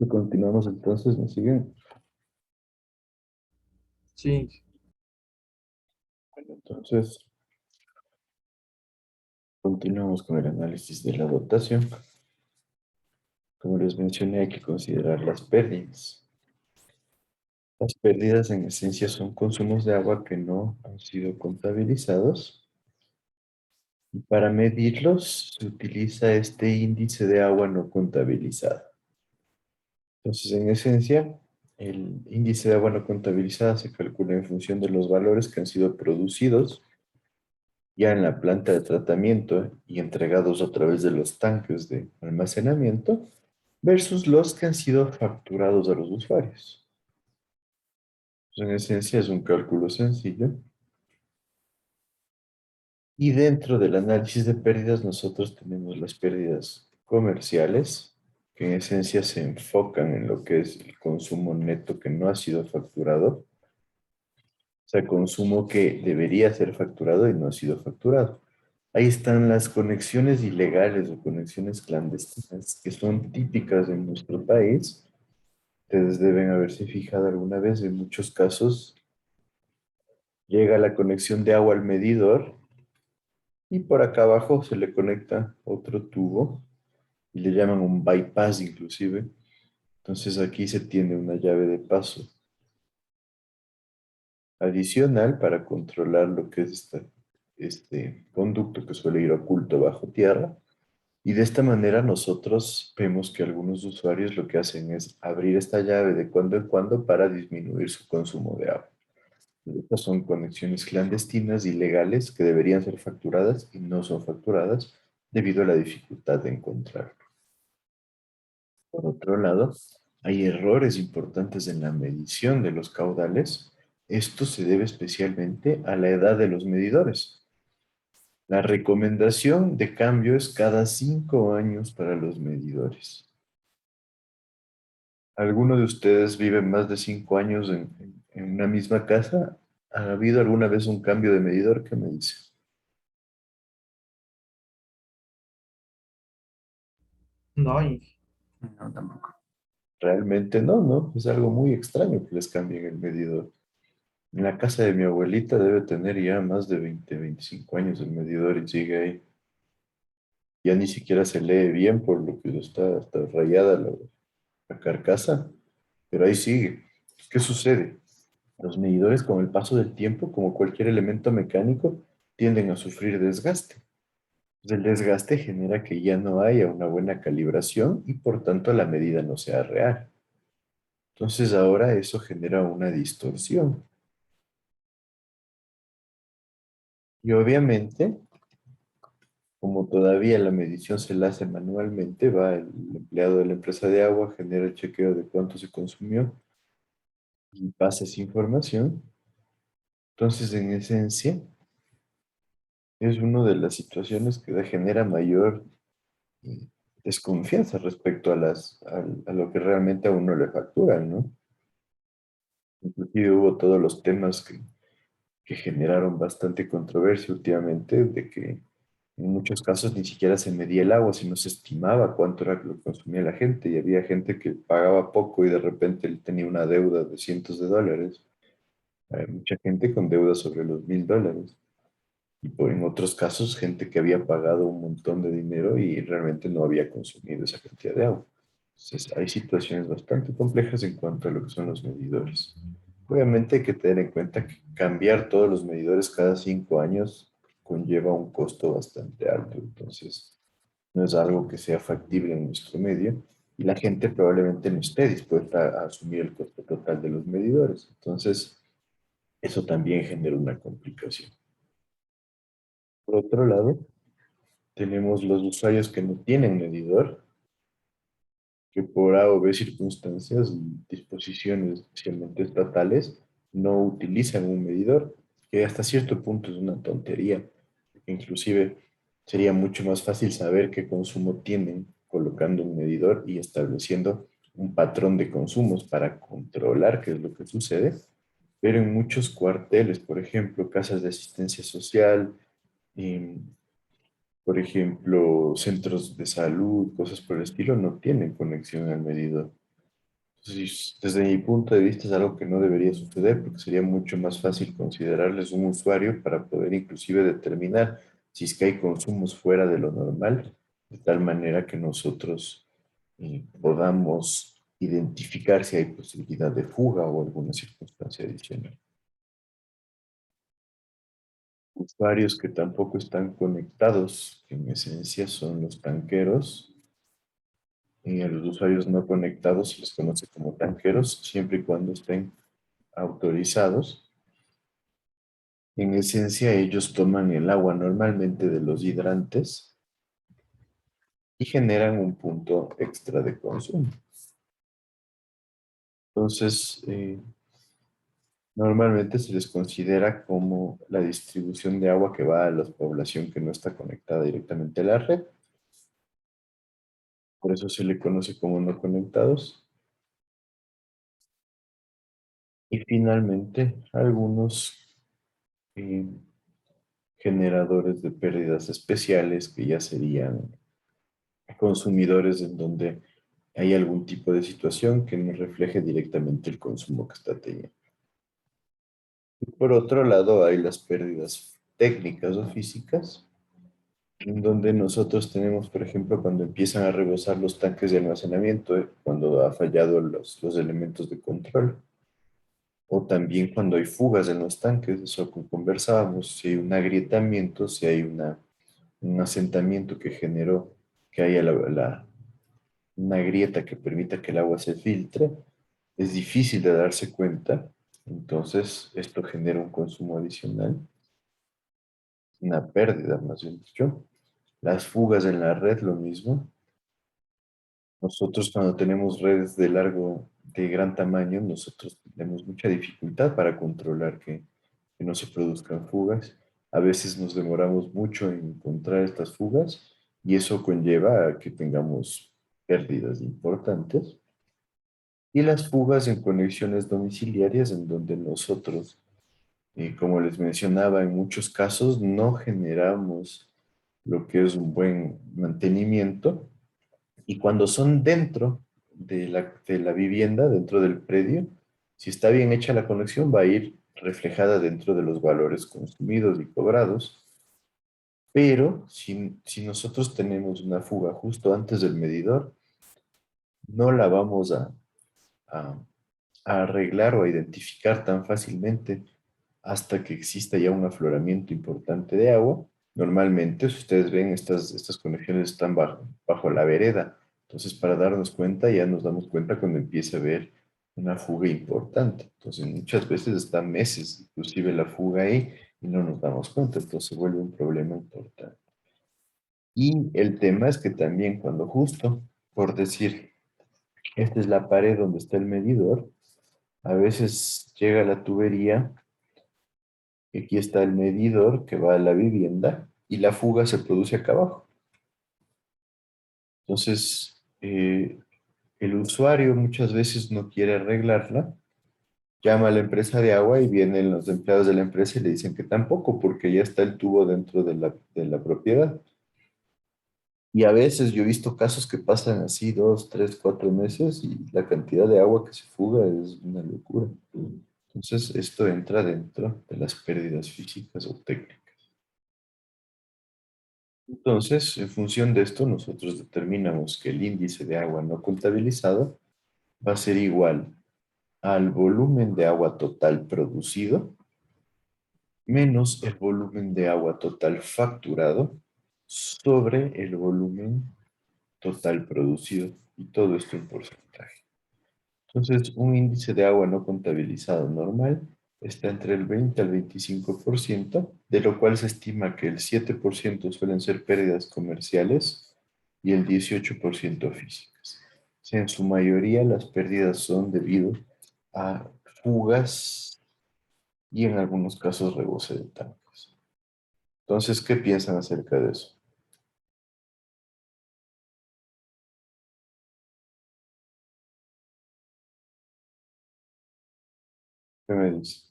Continuamos entonces, ¿me siguen? Sí, Bueno, entonces continuamos con el análisis de la dotación. Como les mencioné, hay que considerar las pérdidas. Las pérdidas en esencia son consumos de agua que no han sido contabilizados. Y para medirlos se utiliza este índice de agua no contabilizada. Entonces, en esencia, el índice de agua no contabilizada se calcula en función de los valores que han sido producidos ya en la planta de tratamiento y entregados a través de los tanques de almacenamiento versus los que han sido facturados a los usuarios. Pues, en esencia es un cálculo sencillo. Y dentro del análisis de pérdidas nosotros tenemos las pérdidas comerciales, que en esencia se enfocan en lo que es el consumo neto que no ha sido facturado. O sea, consumo que debería ser facturado y no ha sido facturado. Ahí están las conexiones ilegales o conexiones clandestinas que son típicas en nuestro país. Ustedes deben haberse fijado alguna vez, en muchos casos llega la conexión de agua al medidor y por acá abajo se le conecta otro tubo y le llaman un bypass inclusive. Entonces aquí se tiene una llave de paso adicional para controlar lo que es este conducto que suele ir oculto bajo tierra. Y de esta manera nosotros vemos que algunos usuarios lo que hacen es abrir esta llave de cuando en cuando para disminuir su consumo de agua. Estas son conexiones clandestinas, ilegales, que deberían ser facturadas y no son facturadas debido a la dificultad de encontrarlo. Por otro lado, hay errores importantes en la medición de los caudales. Esto se debe especialmente a la edad de los medidores. La recomendación de cambio es cada 5 años para los medidores. ¿Alguno de ustedes vive más de 5 años en una misma casa? ¿Ha habido alguna vez un cambio de medidor? ¿Qué me dice? no, y No, tampoco. Realmente no, ¿no? Es algo muy extraño que les cambien el medidor. En la casa de mi abuelita debe tener ya más de 20, 25 años el medidor y sigue ahí. Ya ni siquiera se lee bien por lo que está rayada la carcasa, pero ahí sigue. ¿Qué sucede? Los medidores con el paso del tiempo, como cualquier elemento mecánico, tienden a sufrir desgaste. Pues el desgaste genera que ya no haya una buena calibración y por tanto la medida no sea real. Entonces ahora eso genera una distorsión. Y obviamente, como todavía la medición se la hace manualmente, va el empleado de la empresa de agua, genera el chequeo de cuánto se consumió y pasa esa información. Entonces, en esencia, es una de las situaciones que genera mayor eh, desconfianza respecto a lo que realmente a uno le facturan, ¿no? Inclusive hubo todos los temas que generaron bastante controversia últimamente, de que en muchos casos ni siquiera se medía el agua, sino se estimaba cuánto era lo que consumía la gente, y había gente que pagaba poco y de repente él tenía una deuda de cientos de dólares. Hay mucha gente con deudas sobre los $1000. Y en otros casos, gente que había pagado un montón de dinero y realmente no había consumido esa cantidad de agua. Entonces, hay situaciones bastante complejas en cuanto a lo que son los medidores. Obviamente hay que tener en cuenta que cambiar todos los medidores cada 5 años conlleva un costo bastante alto. Entonces, no es algo que sea factible en nuestro medio y la gente probablemente no esté dispuesta a asumir el costo total de los medidores. Entonces, eso también genera una complicación. Por otro lado, tenemos los usuarios que no tienen medidor, que por A o B circunstancias y disposiciones especialmente estatales no utilizan un medidor, que hasta cierto punto es una tontería. Inclusive sería mucho más fácil saber qué consumo tienen colocando un medidor y estableciendo un patrón de consumos para controlar qué es lo que sucede. Pero en muchos cuarteles, por ejemplo, casas de asistencia social, por ejemplo, centros de salud, cosas por el estilo, no tienen conexión al medidor. Entonces, desde mi punto de vista es algo que no debería suceder porque sería mucho más fácil considerarles un usuario para poder inclusive determinar si es que hay consumos fuera de lo normal, de tal manera que nosotros podamos identificar si hay posibilidad de fuga o alguna circunstancia adicional. Usuarios que tampoco están conectados, que en esencia son los tanqueros. Y a los usuarios no conectados se les conoce como tanqueros, siempre y cuando estén autorizados. En esencia, ellos toman el agua normalmente de los hidrantes y generan un punto extra de consumo. Entonces, normalmente se les considera como la distribución de agua que va a la población que no está conectada directamente a la red. Por eso se le conoce como no conectados. Y finalmente, algunos eh, generadores de pérdidas especiales que ya serían consumidores en donde hay algún tipo de situación que no refleje directamente el consumo que está teniendo. Y por otro lado, hay las pérdidas técnicas o físicas, en donde nosotros tenemos, por ejemplo, cuando empiezan a rebosar los tanques de almacenamiento, cuando ha fallado los elementos de control, o también cuando hay fugas en los tanques, eso que conversábamos, si hay un agrietamiento, si hay un asentamiento que generó que haya una grieta que permita que el agua se filtre, es difícil de darse cuenta. Entonces, esto genera un consumo adicional, una pérdida, más bien dicho. Las fugas en la red, lo mismo. Nosotros cuando tenemos redes de gran tamaño, nosotros tenemos mucha dificultad para controlar que no se produzcan fugas. A veces nos demoramos mucho en encontrar estas fugas y eso conlleva a que tengamos pérdidas importantes. Y las fugas en conexiones domiciliarias en donde nosotros, como les mencionaba, en muchos casos no generamos lo que es un buen mantenimiento y cuando son dentro de la vivienda, dentro del predio, si está bien hecha la conexión va a ir reflejada dentro de los valores consumidos y cobrados, pero si nosotros tenemos una fuga justo antes del medidor, no la vamos a a arreglar o a identificar tan fácilmente hasta que exista ya un afloramiento importante de agua. Normalmente, si ustedes ven, estas conexiones están bajo la vereda. Entonces, para darnos cuenta, ya nos damos cuenta cuando empieza a haber una fuga importante. Entonces, muchas veces están meses, inclusive la fuga ahí, y no nos damos cuenta. Entonces, se vuelve un problema importante. Y el tema es que también cuando justo, por decir, esta es la pared donde está el medidor, a veces llega la tubería, y aquí está el medidor que va a la vivienda y la fuga se produce acá abajo. Entonces, el usuario muchas veces no quiere arreglarla, llama a la empresa de agua y vienen los empleados de la empresa y le dicen que tampoco, porque ya está el tubo dentro de la propiedad. Y a veces yo he visto casos que pasan así 2, 3, 4 meses y la cantidad de agua que se fuga es una locura. Entonces, esto entra dentro de las pérdidas físicas o técnicas. Entonces, en función de esto, nosotros determinamos que el índice de agua no contabilizado va a ser igual al volumen de agua total producido menos el volumen de agua total facturado sobre el volumen total producido. Y todo esto en porcentaje. Entonces, un índice de agua no contabilizado normal está entre el 20 al 25%, de lo cual se estima que el 7% suelen ser pérdidas comerciales y el 18% físicas. O sea, en su mayoría las pérdidas son debido a fugas y en algunos casos rebose de tanques. Entonces, ¿qué piensan acerca de eso? ¿Qué me dice?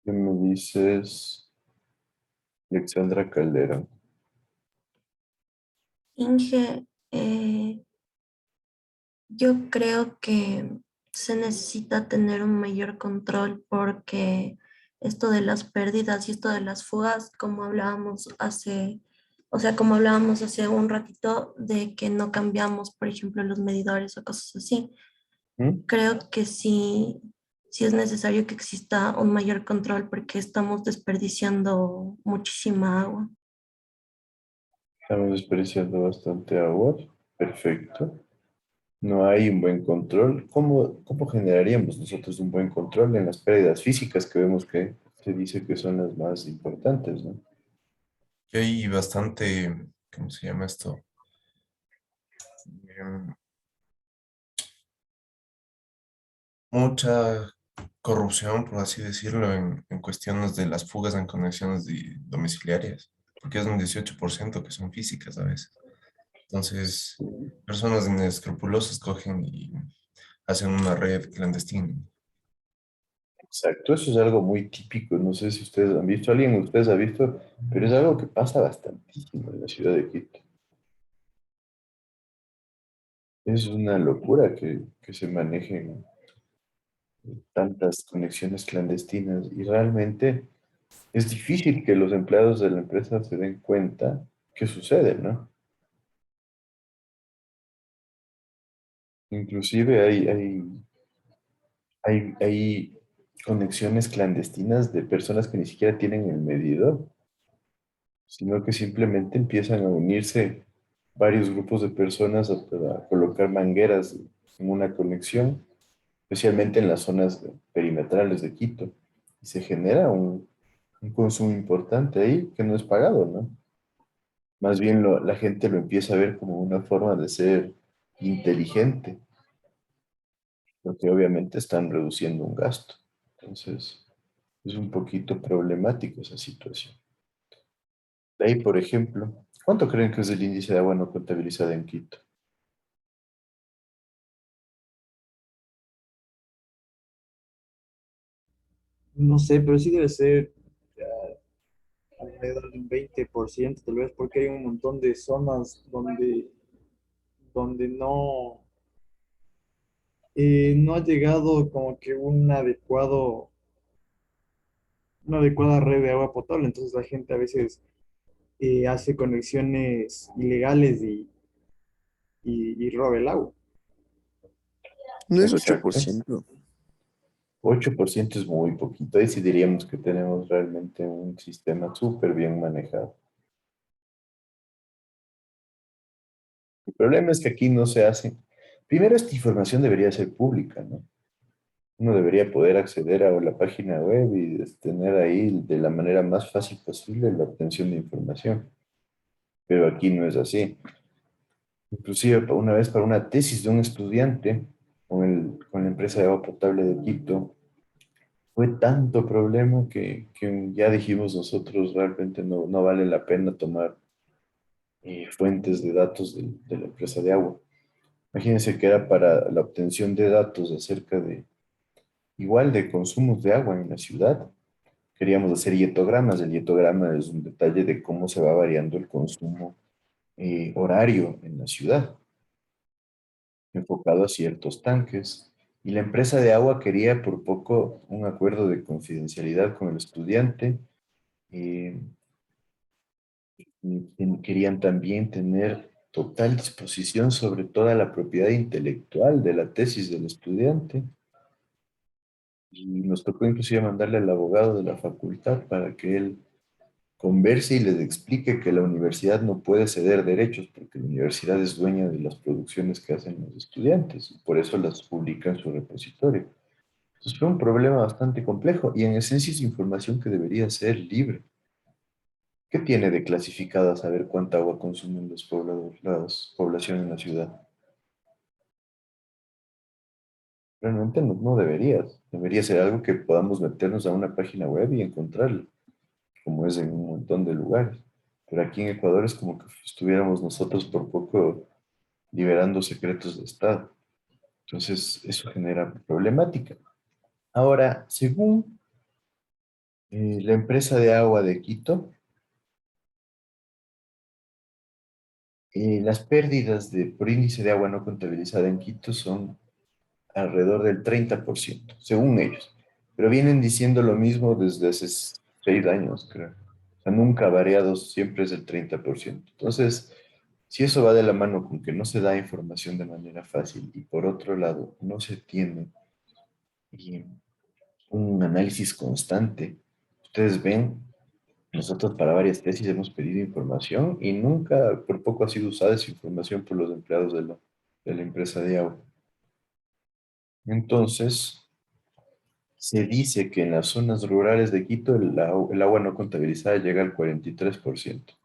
¿Qué me dices, Alexandra Calderón? Inge, yo creo que se necesita tener un mayor control porque esto de las pérdidas y esto de las fugas, como hablábamos hace, o sea, como hablábamos hace un ratito de que no cambiamos, por ejemplo, los medidores o cosas así, ¿Mm? creo que sí, sí es necesario que exista un mayor control porque estamos desperdiciando muchísima agua. Estamos desperdiciando bastante agua. Perfecto. No hay un buen control. ¿Cómo generaríamos nosotros un buen control en las pérdidas físicas que vemos que se dice que son las más importantes, ¿no? Y hay bastante, ¿cómo se llama esto? Em, Mucha corrupción, por así decirlo, en cuestiones de las fugas en conexiones domiciliarias, porque es un 18% que son físicas a veces. Entonces, personas inescrupulosas cogen y hacen una red clandestina. Exacto, eso es algo muy típico. No sé si ustedes han visto, alguien de ustedes ha visto, pero es algo que pasa bastantísimo en la ciudad de Quito. Es una locura que se manejen tantas conexiones clandestinas y realmente es difícil que los empleados de la empresa se den cuenta que sucede, ¿no? Inclusive hay conexiones clandestinas de personas que ni siquiera tienen el medidor, sino que simplemente empiezan a unirse varios grupos de personas a colocar mangueras en una conexión, especialmente en las zonas perimetrales de Quito. Y se genera un consumo importante ahí que no es pagado, ¿no? Más bien la gente lo empieza a ver como una forma de ser inteligente, porque obviamente están reduciendo un gasto. Entonces, es un poquito problemático esa situación. De ahí, por ejemplo, ¿cuánto creen que es el índice de agua no contabilizada en Quito? No sé, pero sí debe ser alrededor de un 20%, tal vez porque hay un montón de zonas donde no ha llegado como que una adecuada red de agua potable. Entonces la gente a veces hace conexiones ilegales y roba el agua. No es ocho por Exacto. ciento 8% es muy poquito. Ahí sí diríamos que tenemos realmente un sistema súper bien manejado. El problema es que aquí no se hace. Primero, esta información debería ser pública, ¿no? Uno debería poder acceder a la página web y tener ahí de la manera más fácil posible la obtención de información. Pero aquí no es así. Inclusive una vez para una tesis de un estudiante con la empresa de agua potable de Quito, fue tanto problema que ya dijimos nosotros realmente no vale la pena tomar fuentes de datos de la empresa de agua. Imagínense que era para la obtención de datos acerca de, igual de consumos de agua en la ciudad. Queríamos hacer hietogramas. El hietograma es un detalle de cómo se va variando el consumo horario en la ciudad, enfocado a ciertos tanques. Y la empresa de agua quería por poco un acuerdo de confidencialidad con el estudiante. eh, Querían también tener total disposición sobre toda la propiedad intelectual de la tesis del estudiante. Y nos tocó inclusive mandarle al abogado de la facultad para que él converse y les explique que la universidad no puede ceder derechos porque la universidad es dueña de las producciones que hacen los estudiantes y por eso las publica en su repositorio. Entonces fue un problema bastante complejo y en esencia es información que debería ser libre. ¿Qué tiene de clasificada saber cuánta agua consumen los pobladores, las poblaciones en la ciudad? Realmente no deberías. Debería ser algo que podamos meternos a una página web y encontrarlo, como es en un montón de lugares. Pero aquí en Ecuador es como que estuviéramos nosotros por poco liberando secretos de Estado. Entonces, eso genera problemática. Ahora, según la empresa de agua de Quito, Las pérdidas por índice de agua no contabilizada en Quito son alrededor del 30%, según ellos. Pero vienen diciendo lo mismo desde hace 6 años, creo. O sea, nunca ha variado, siempre es el 30%. Entonces, si eso va de la mano con que no se da información de manera fácil y por otro lado no se tiene y un análisis constante, ustedes ven, nosotros para varias tesis hemos pedido información y nunca, por poco ha sido usada esa información por los empleados de la empresa de agua. Entonces, se dice que en las zonas rurales de Quito el agua no contabilizada llega al 43%.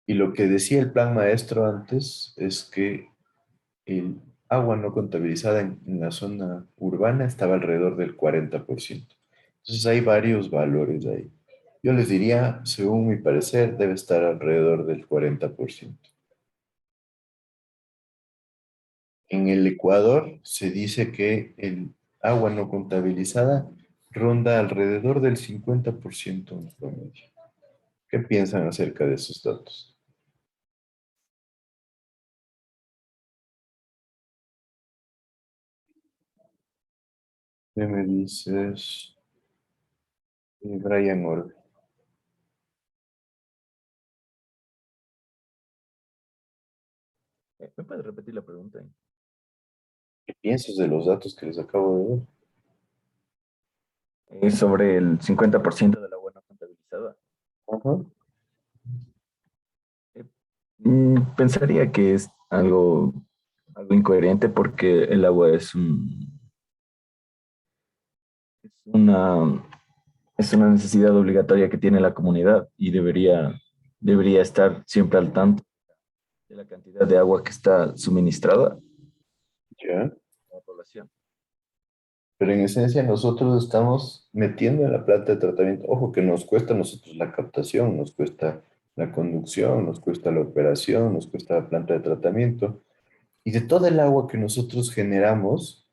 Y lo que decía el plan maestro antes es que el agua no contabilizada en la zona urbana estaba alrededor del 40%. Entonces hay varios valores ahí. Yo les diría, según mi parecer, debe estar alrededor del 40%. En el Ecuador se dice que el agua no contabilizada ronda alrededor del 50% en promedio. ¿Qué piensan acerca de esos datos? ¿Qué me dices, Brian Orbe? ¿Me puedes repetir la pregunta? ¿Qué piensas de los datos que les acabo de ver? Es sobre el 50% de la agua no contabilizada. Ajá. Pensaría que es algo incoherente porque el agua es una, es una necesidad obligatoria que tiene la comunidad y debería estar siempre al tanto de la cantidad de agua que está suministrada Ya. a la población. Pero en esencia nosotros estamos metiendo en la planta de tratamiento. Ojo que nos cuesta a nosotros la captación, nos cuesta la conducción, nos cuesta la operación, nos cuesta la planta de tratamiento. Y de toda el agua que nosotros generamos,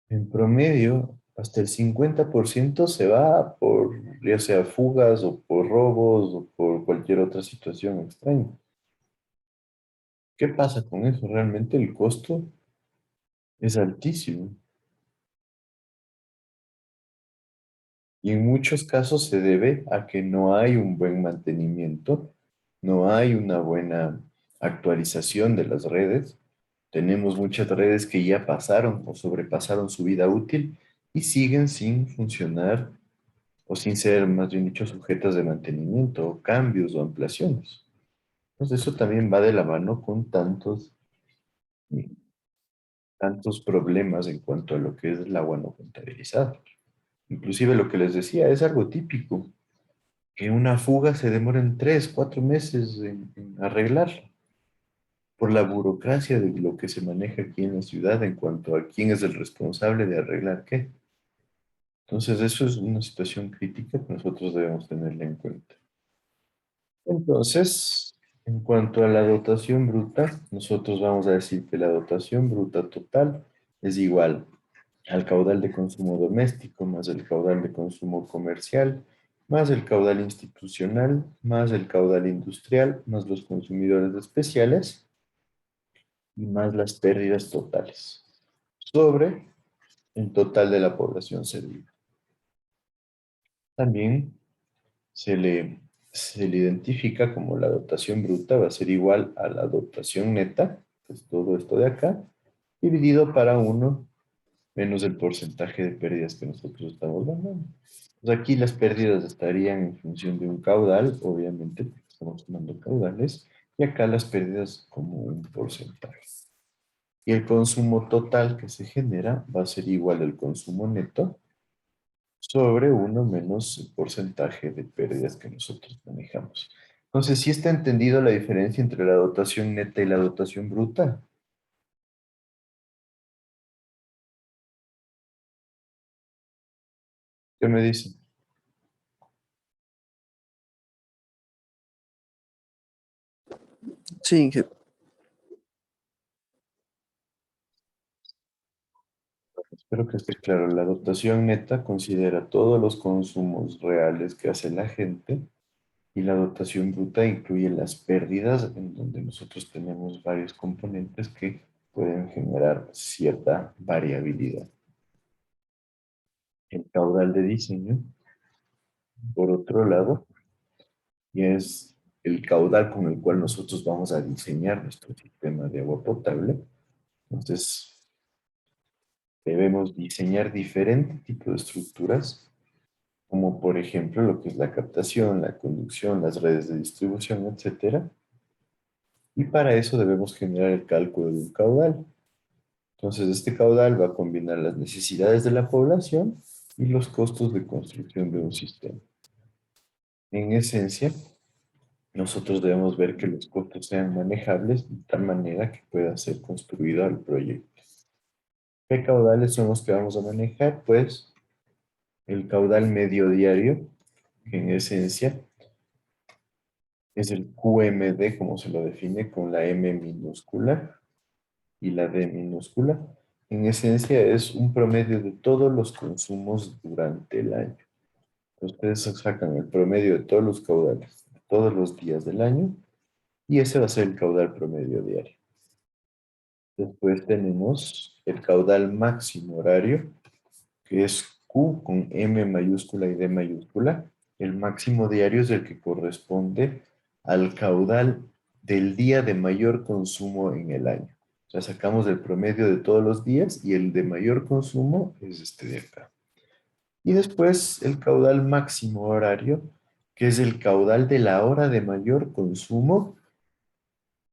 en promedio, hasta el 50% se va por, ya sea fugas o por robos o por cualquier otra situación extraña. ¿Qué pasa con eso? Realmente el costo es altísimo. Y en muchos casos se debe a que no hay un buen mantenimiento, no hay una buena actualización de las redes. Tenemos muchas redes que ya pasaron o sobrepasaron su vida útil y siguen sin funcionar o sin ser, más bien dicho, sujetas de mantenimiento, o cambios o ampliaciones. Entonces eso también va de la mano con tantos problemas en cuanto a lo que es el agua no contabilizada. Inclusive lo que les decía es algo típico, que una fuga se demora en 3, 4 meses en arreglarla, por la burocracia de lo que se maneja aquí en la ciudad en cuanto a quién es el responsable de arreglar qué. Entonces eso es una situación crítica que nosotros debemos tenerla en cuenta. Entonces, en cuanto a la dotación bruta, nosotros vamos a decir que la dotación bruta total es igual al caudal de consumo doméstico más el caudal de consumo comercial, más el caudal institucional, más el caudal industrial, más los consumidores especiales y más las pérdidas totales sobre el total de la población servida. También se le identifica como la dotación bruta va a ser igual a la dotación neta, que es todo esto de acá, dividido para 1 menos el porcentaje de pérdidas que nosotros estamos mandando. Pues aquí las pérdidas estarían en función de un caudal, obviamente, porque estamos tomando caudales, y acá las pérdidas como un porcentaje. Y el consumo total que se genera va a ser igual al consumo neto sobre 1 menos el porcentaje de pérdidas que nosotros manejamos. Entonces, ¿sí está entendido la diferencia entre la dotación neta y la dotación bruta? ¿Qué me dicen? Sí, Inge. Espero que esté claro. La dotación neta considera todos los consumos reales que hace la gente Y la dotación bruta incluye las pérdidas, en donde nosotros tenemos varios componentes que pueden generar cierta variabilidad. El caudal de diseño, por otro lado, y es el caudal con el cual nosotros vamos a diseñar nuestro sistema de agua potable. Entonces, debemos diseñar diferentes tipos de estructuras, como por ejemplo lo que es la captación, la conducción, las redes de distribución, etcétera. Y para eso debemos generar el cálculo de un caudal. Entonces, este caudal va a combinar las necesidades de la población y los costos de construcción de un sistema. En esencia, nosotros debemos ver que los costos sean manejables de tal manera que pueda ser construido el proyecto. ¿Qué caudales son los que vamos a manejar? Pues el caudal medio diario, que en esencia es el QMD, como se lo define, con la M minúscula y la D minúscula. En esencia es un promedio de todos los consumos durante el año. Ustedes sacan el promedio de todos los caudales, de todos los días del año, y ese va a ser el caudal promedio diario. Después tenemos el caudal máximo horario, que es Q con M mayúscula y D mayúscula. El máximo diario es el que corresponde al caudal del día de mayor consumo en el año. O sea, sacamos el promedio de todos los días y el de mayor consumo es este de acá. Y después el caudal máximo horario, que es el caudal de la hora de mayor consumo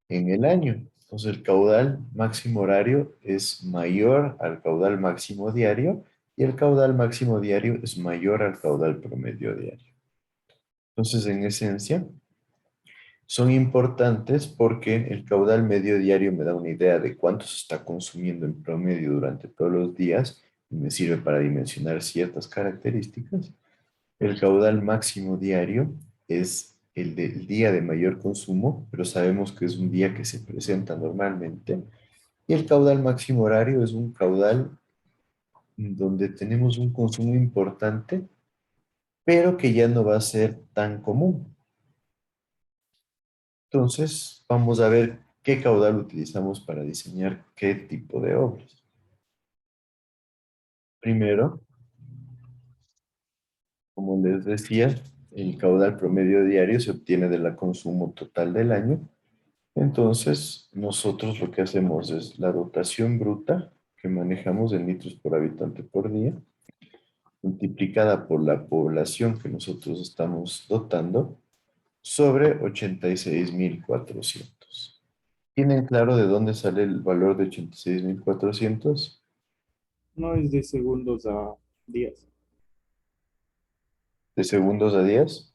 en el año. Entonces el caudal máximo horario es mayor al caudal máximo diario y el caudal máximo diario es mayor al caudal promedio diario. Entonces, en esencia, son importantes porque el caudal medio diario me da una idea de cuánto se está consumiendo en promedio durante todos los días y me sirve para dimensionar ciertas características. El caudal máximo diario es el del día de mayor consumo, pero sabemos que es un día que se presenta normalmente. Y el caudal máximo horario es un caudal donde tenemos un consumo importante, pero que ya no va a ser tan común. Entonces, vamos a ver qué caudal utilizamos para diseñar qué tipo de obras. Primero, como les decía, el caudal promedio diario se obtiene de la consumo total del año. Entonces, nosotros lo que hacemos es la dotación bruta que manejamos en litros por habitante por día, multiplicada por la población que nosotros estamos dotando, sobre 86.400. ¿Tienen claro de dónde sale el valor de 86.400? No es de segundos a días. ¿De segundos a días?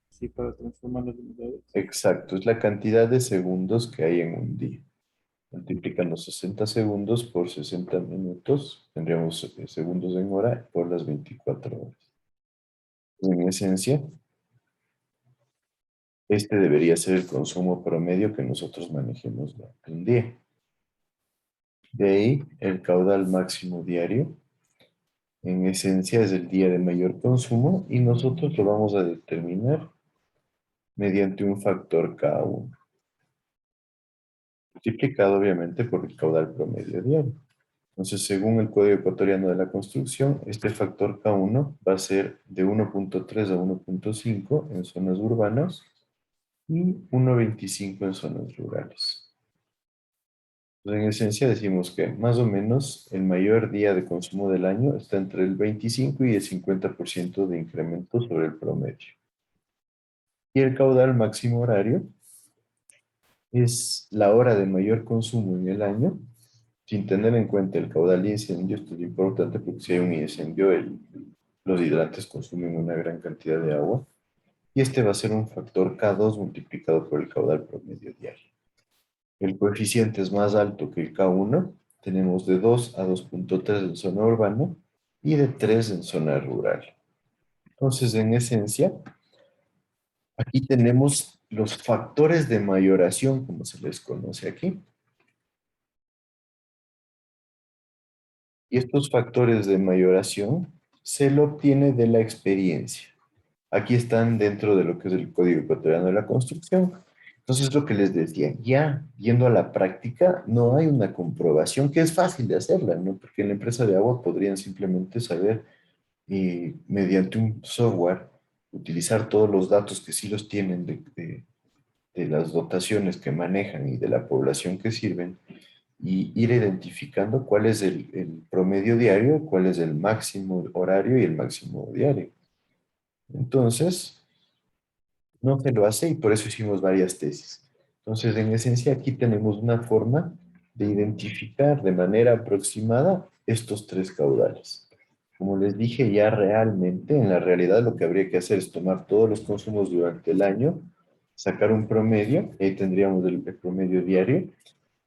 Sí, para transformar las unidades. Exacto, es la cantidad de segundos que hay en un día. Multiplicando 60 segundos por 60 minutos, tendríamos segundos en hora por las 24 horas. En esencia, este debería ser el consumo promedio que nosotros manejemos durante un día. De ahí, el caudal máximo diario, en esencia es el día de mayor consumo y nosotros lo vamos a determinar mediante un factor K1, multiplicado obviamente por el caudal promedio diario. Entonces, según el Código Ecuatoriano de la Construcción, este factor K1 va a ser de 1.3 a 1.5 en zonas urbanas y 1.25 en zonas rurales. Entonces, en esencia decimos que más o menos el mayor día de consumo del año está entre el 25 y el 50% de incremento sobre el promedio. Y el caudal máximo horario es la hora de mayor consumo en el año, sin tener en cuenta el caudal de incendio. Esto es importante porque si hay un incendio, los hidrantes consumen una gran cantidad de agua. Y este va a ser un factor K2 multiplicado por el caudal promedio diario. El coeficiente es más alto que el K1. Tenemos de 2 a 2.3 en zona urbana y de 3 en zona rural. Entonces, en esencia, aquí tenemos los factores de mayoración, como se les conoce aquí. Y estos factores de mayoración se lo obtiene de la experiencia. aquí están dentro de lo que es el Código Ecuatoriano de la Construcción. Entonces, lo que les decía, ya yendo a la práctica, no hay una comprobación que es fácil de hacerla, ¿no? Porque en la empresa de agua podrían simplemente saber, mediante un software, utilizar todos los datos que sí los tienen de las dotaciones que manejan y de la población que sirven, y ir identificando cuál es el promedio diario, cuál es el máximo horario y el máximo diario. Entonces, no se lo hace y por eso hicimos varias tesis. Entonces, en esencia, aquí tenemos una forma de identificar de manera aproximada estos tres caudales. Como les dije, ya realmente, en la realidad, lo que habría que hacer es tomar todos los consumos durante el año, sacar un promedio, y ahí tendríamos el promedio diario,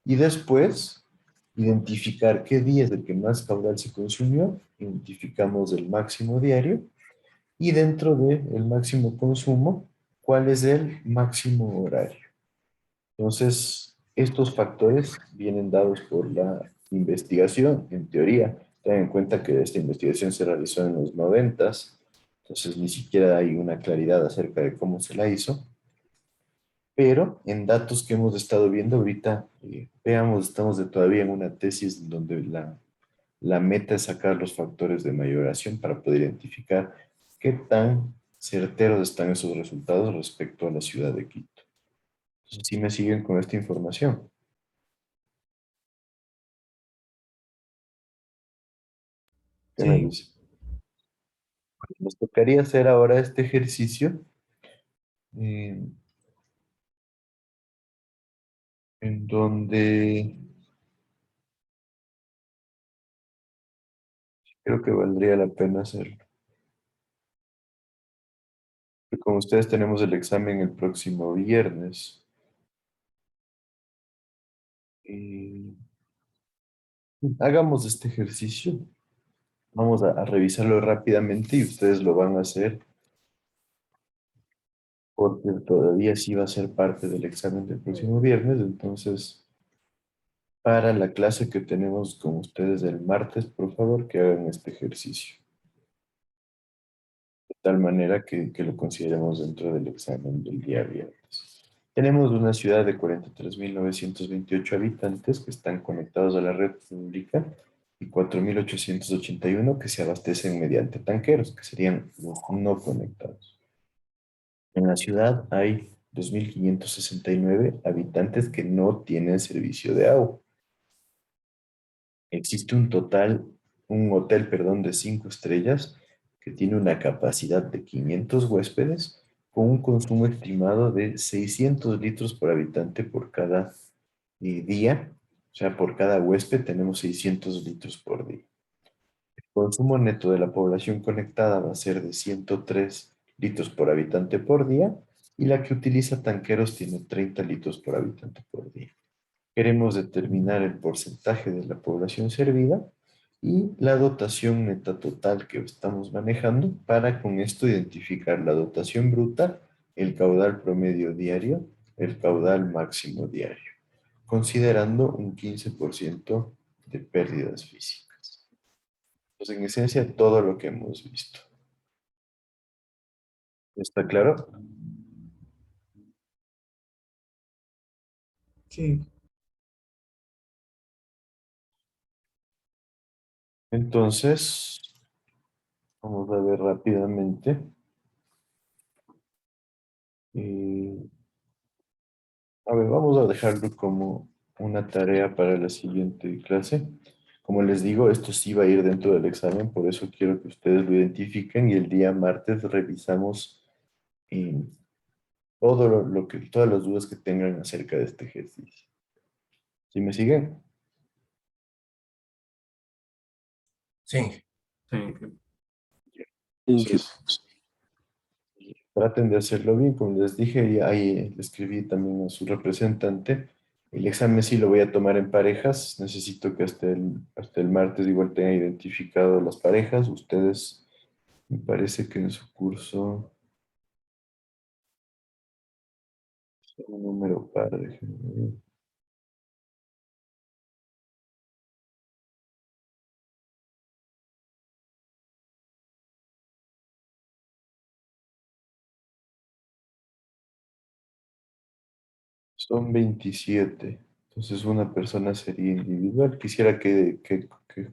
y después identificar qué día es el que más caudal se consumió, identificamos el máximo diario, y dentro del máximo consumo, cuál es el máximo horario. Entonces, estos factores vienen dados por la investigación, en teoría. Ten en cuenta que esta investigación se realizó en los noventas, entonces ni siquiera hay una claridad acerca de cómo se la hizo, pero en datos que hemos estado viendo ahorita, veamos, estamos todavía en una tesis donde la meta es sacar los factores de mayoración para poder identificar qué tan certeros están esos resultados respecto a la ciudad de Quito. Entonces, ¿sí me siguen con esta información? ¿Qué me Sí, dice? Nos tocaría hacer ahora este ejercicio eh, en donde creo que valdría la pena hacerlo. Porque con ustedes tenemos el examen el próximo viernes. Eh, hagamos este ejercicio. Vamos a revisarlo rápidamente y ustedes lo van a hacer porque todavía sí va a ser parte del examen del próximo viernes. Entonces, para la clase que tenemos con ustedes el martes, por favor, que hagan este ejercicio. De tal manera que lo consideremos dentro del examen del día viernes. Tenemos una ciudad de 43.928 habitantes que están conectados a la red pública y 4.881 que se abastecen mediante tanqueros, que serían los no conectados. En la ciudad hay 2.569 habitantes que no tienen servicio de agua. Existe un hotel, perdón, de 5 estrellas que tiene una capacidad de 500 huéspedes con un consumo estimado de 600 litros por habitante por cada día. O sea, por cada huésped tenemos 600 litros por día. El consumo neto de la población conectada va a ser de 103 litros por habitante por día y la que utiliza tanqueros tiene 30 litros por habitante por día. Queremos determinar el porcentaje de la población servida y la dotación neta total que estamos manejando para con esto identificar la dotación bruta, el caudal promedio diario, el caudal máximo diario, considerando un 15% de pérdidas físicas. Pues en esencia todo lo que hemos visto. ¿Está claro? sí. Entonces, vamos a ver rápidamente. eh, A ver, vamos a dejarlo como una tarea para la siguiente clase. Como les digo, esto sí va a ir dentro del examen, por eso quiero que ustedes lo identifiquen y el día martes revisamos eh, todo todas las dudas que tengan acerca de este ejercicio. ¿Sí me siguen? Sí, Sí. Entonces, traten de hacerlo bien, como les dije, y ahí le escribí también a su representante. El examen sí lo voy a tomar en parejas. Necesito que hasta el martes igual tengan identificado las parejas. Ustedes, me parece que en su curso son un número par, déjenme ver. Son 27. Entonces una persona sería individual. Quisiera que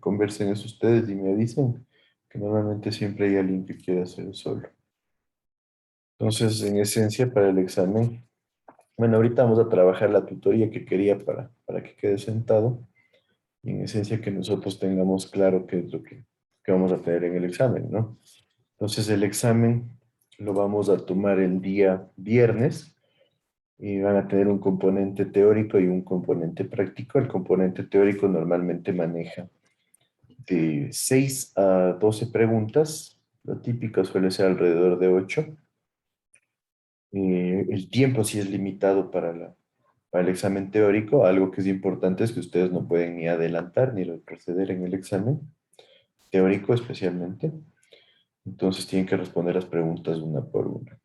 conversen eso ustedes y me avisen que normalmente siempre hay alguien que quiere hacer solo. Entonces, en esencia, para el examen, bueno, ahorita vamos a trabajar la tutoría que quería para que quede sentado y en esencia que nosotros tengamos claro qué es lo que vamos a tener en el examen, ¿no? Entonces, el examen lo vamos a tomar el día viernes y van a tener un componente teórico y un componente práctico. El componente teórico normalmente maneja de 6 a 12 preguntas. Lo típico suele ser alrededor de 8. El tiempo sí es limitado para el examen teórico. Algo que es importante es que ustedes no pueden ni adelantar ni retroceder en el examen teórico especialmente. Entonces tienen que responder las preguntas una por una.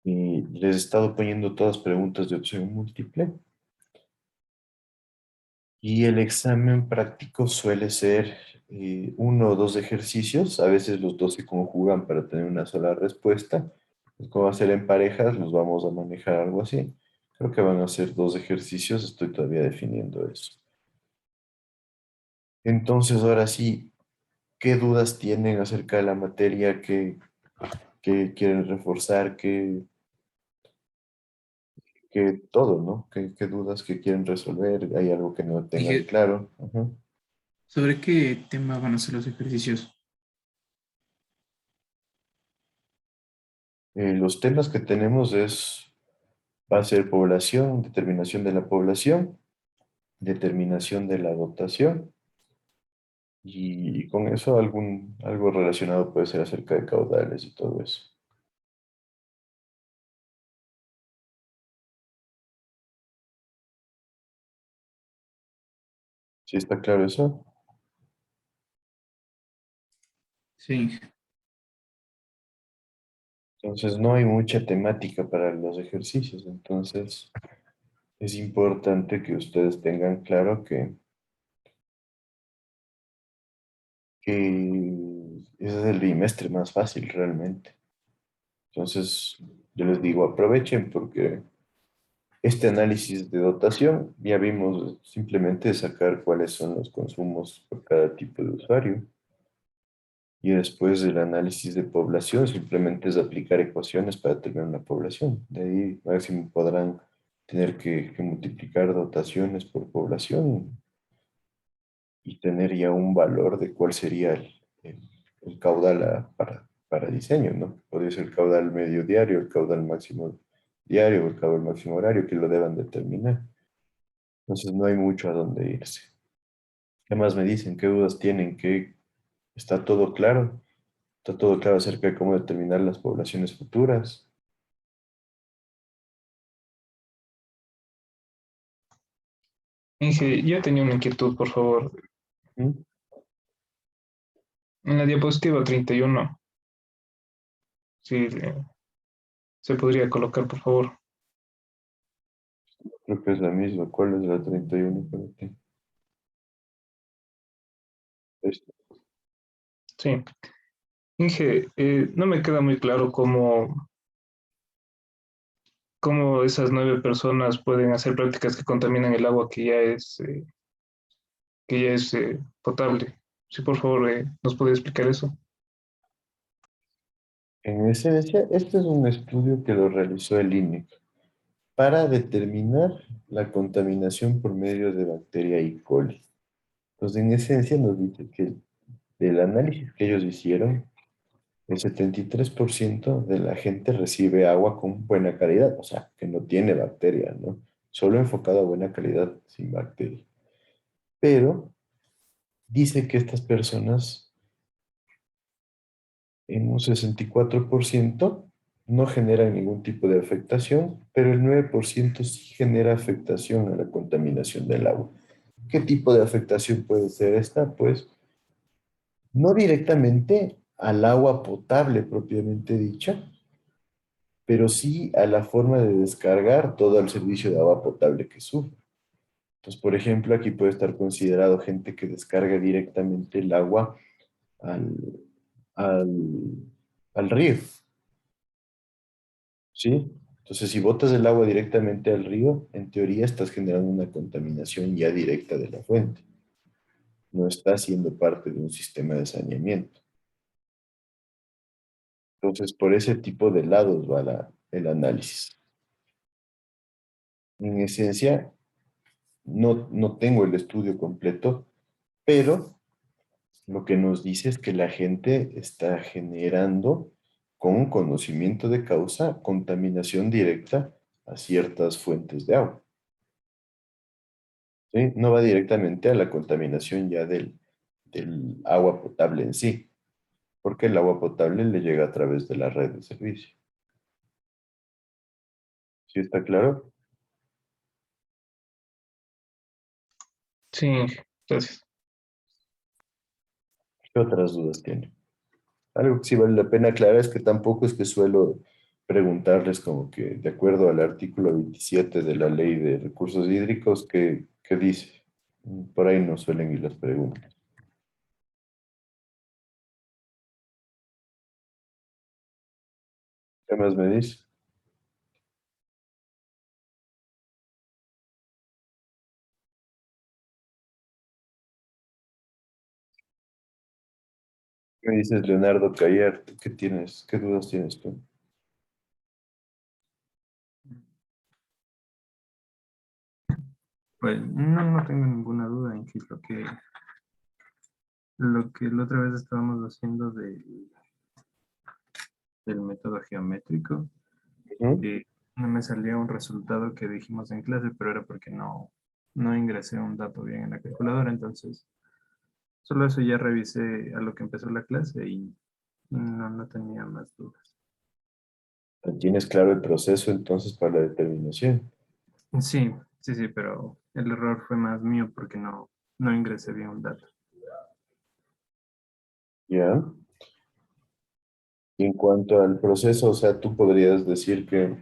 Y les he estado poniendo todas preguntas de opción múltiple. Y el examen práctico suele ser 1 o 2 ejercicios. A veces los dos se conjugan para tener una sola respuesta. Pues como va a ser en parejas, los vamos a manejar algo así. Creo que van a ser 2 ejercicios. Estoy todavía definiendo eso. Entonces, ahora sí, ¿qué dudas tienen acerca de la materia? ¿Qué quieren reforzar? ¿Qué todo, ¿no? ¿Qué dudas que quieren resolver? ¿Hay algo que no tengan Dije, claro? Ajá. ¿sobre qué tema van a ser los ejercicios? Los temas que tenemos va a ser población, determinación de la población, determinación de la dotación, y con eso algo relacionado puede ser acerca de caudales y todo eso. ¿Sí está claro eso? Sí, Entonces no hay mucha temática para los ejercicios, entonces es importante que ustedes tengan claro que ese es el bimestre más fácil realmente. Entonces yo les digo, aprovechen porque este análisis de dotación ya vimos simplemente sacar cuáles son los consumos por cada tipo de usuario. Y después del análisis de población simplemente es aplicar ecuaciones para tener una población. De ahí máximo podrán tener que multiplicar dotaciones por población y tener ya un valor de cuál sería el caudal para diseño, ¿no? Podría ser el caudal medio diario, el caudal máximo diario o el caudal máximo horario que lo deban determinar. Entonces no hay mucho a dónde irse. ¿Qué más me dicen? ¿Qué dudas tienen? ¿Está todo claro? ¿Está todo claro acerca de cómo determinar las poblaciones futuras? Inge, yo tenía una inquietud, por favor. ¿Mm? En la diapositiva 31, si se podría colocar, por favor. Creo que es la misma. ¿Cuál es la 31 para ti? Esta. Sí. Inge, no me queda muy claro cómo esas 9 personas pueden hacer prácticas que contaminan el agua que ya es potable. Sí, por favor, ¿nos puede explicar eso? En esencia, este es un estudio que lo realizó el INEC para determinar la contaminación por medio de bacteria E. coli. Entonces, en esencia nos dice que del análisis que ellos hicieron, el 73% de la gente recibe agua con buena calidad, o sea, que no tiene bacteria, ¿no? Solo enfocado a buena calidad, sin bacteria. Pero dice que estas personas en un 64% no generan ningún tipo de afectación, pero el 9% sí genera afectación a la contaminación del agua. ¿Qué tipo de afectación puede ser esta? Pues no directamente al agua potable propiamente dicha, pero sí a la forma de descargar todo el servicio de agua potable que sufre. Entonces, por ejemplo, aquí puede estar considerado gente que descarga directamente el agua al, al, al río, ¿sí? Entonces, si botas el agua directamente al río, en teoría estás generando una contaminación ya directa de la fuente. No está siendo parte de un sistema de saneamiento. Entonces, por ese tipo de lados va el análisis. En esencia, no tengo el estudio completo, pero lo que nos dice es que la gente está generando, con un conocimiento de causa, contaminación directa a ciertas fuentes de agua. ¿Sí? No va directamente a la contaminación ya del agua potable en sí, porque el agua potable le llega a través de la red de servicio. ¿Sí está claro? Sí, gracias. ¿Qué otras dudas tiene? Algo que sí vale la pena aclarar es que tampoco es que suelo preguntarles como que, de acuerdo al artículo 27 de la Ley de Recursos Hídricos, ¿qué dice? Por ahí no suelen ir las preguntas. ¿Qué más me dice? ¿Qué me dices, Leonardo Cayer? ¿Qué tienes? ¿Qué dudas tienes tú? Pues no tengo ninguna duda en que lo que la otra vez estábamos haciendo del método geométrico, ¿Mm? no me salía un resultado que dijimos en clase, pero era porque no ingresé un dato bien en la calculadora, entonces solo eso ya revisé a lo que empezó la clase y no tenía más dudas. ¿Tienes claro el proceso entonces para la determinación? Sí, pero el error fue más mío porque no ingresé bien un dato. ¿Ya? Y en cuanto al proceso, o sea, tú podrías decir que,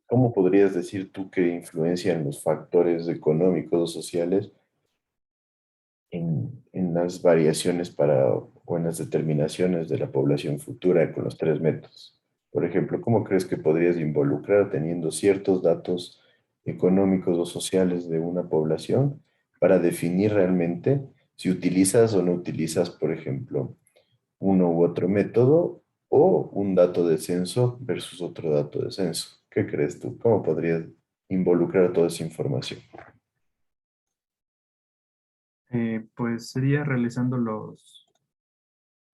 ¿cómo podrías decir tú que influencian los factores económicos o sociales en las variaciones o en las determinaciones de la población futura con los tres métodos? Por ejemplo, ¿cómo crees que podrías involucrar teniendo ciertos datos económicos o sociales de una población para definir realmente si utilizas o no utilizas, por ejemplo, uno u otro método o un dato de censo versus otro dato de censo? ¿Qué crees tú? ¿Cómo podrías involucrar toda esa información? Pues sería realizando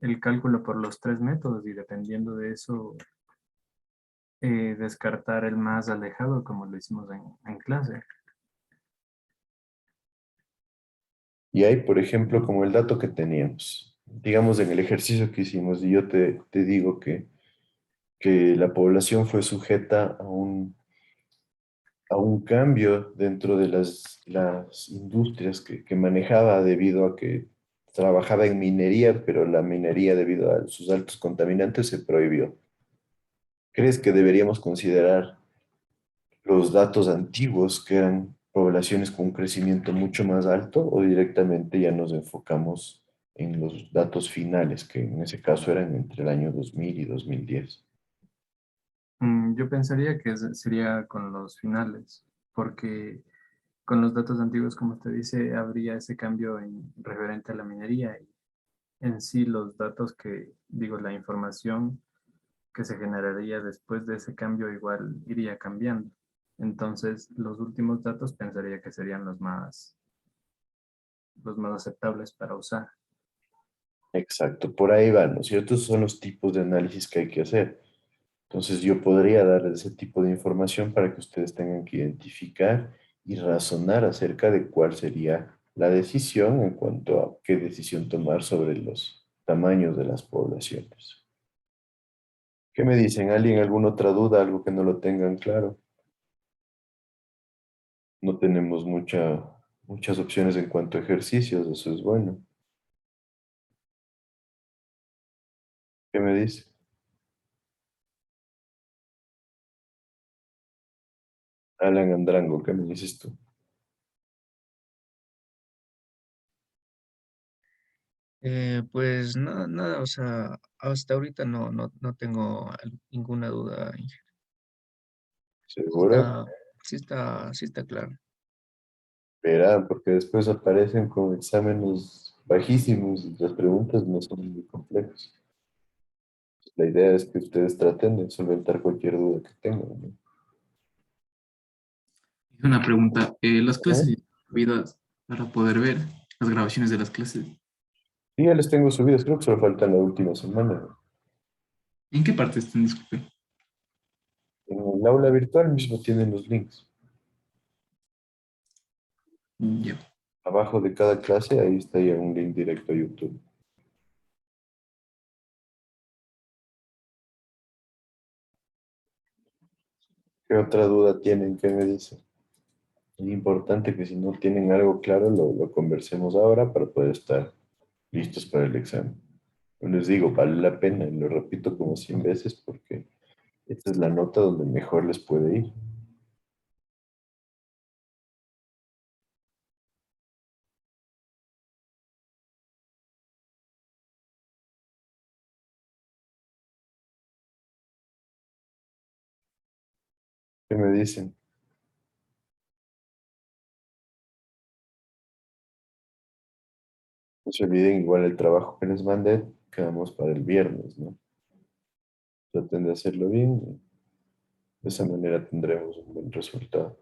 el cálculo por los tres métodos y dependiendo de eso, descartar el más alejado como lo hicimos en clase. Y hay, por ejemplo, como el dato que teníamos, digamos en el ejercicio que hicimos, y yo te digo que la población fue sujeta a un cambio dentro de las industrias que manejaba debido a que trabajaba en minería, pero la minería debido a sus altos contaminantes se prohibió. ¿Crees que deberíamos considerar los datos antiguos, que eran poblaciones con un crecimiento mucho más alto, o directamente ya nos enfocamos en los datos finales, que en ese caso eran entre el año 2000 y 2010? Yo pensaría que sería con los finales, porque con los datos antiguos, como usted dice, habría ese cambio en referente a la minería y en sí los datos la información que se generaría después de ese cambio igual iría cambiando. Entonces, los últimos datos pensaría que serían los más aceptables para usar. Exacto, por ahí van, ¿no es cierto? Esos son los tipos de análisis que hay que hacer. Entonces yo podría darles ese tipo de información para que ustedes tengan que identificar y razonar acerca de cuál sería la decisión en cuanto a qué decisión tomar sobre los tamaños de las poblaciones. ¿Qué me dicen? ¿Alguien alguna otra duda, algo que no lo tengan claro? No tenemos muchas opciones en cuanto a ejercicios, eso es bueno. ¿Qué me dice? Alan Andrango, ¿qué me dices tú? Pues nada, nada, o sea, hasta ahorita no tengo ninguna duda. ¿Seguro? Sí está claro. Verá, porque después aparecen con exámenes bajísimos y las preguntas no son muy complejas. La idea es que ustedes traten de solventar cualquier duda que tengan, ¿no? Una pregunta, ¿las Ajá. clases están subidas para poder ver las grabaciones de las clases? Sí, ya les tengo subidas, creo que solo falta la última semana, ¿no? ¿En qué parte están? Disculpe. En el aula virtual mismo tienen los links. Ya. Abajo de cada clase, ahí está ya un link directo a YouTube. ¿Qué otra duda tienen? ¿Qué me dicen? Es importante que si no tienen algo claro, lo conversemos ahora para poder estar listos para el examen. Yo les digo, vale la pena, y lo repito como 100 veces porque esta es la nota donde mejor les puede ir. ¿Qué me dicen? No se olviden, igual el trabajo que les mandé, quedamos para el viernes, ¿no? Traten de hacerlo bien y de esa manera tendremos un buen resultado.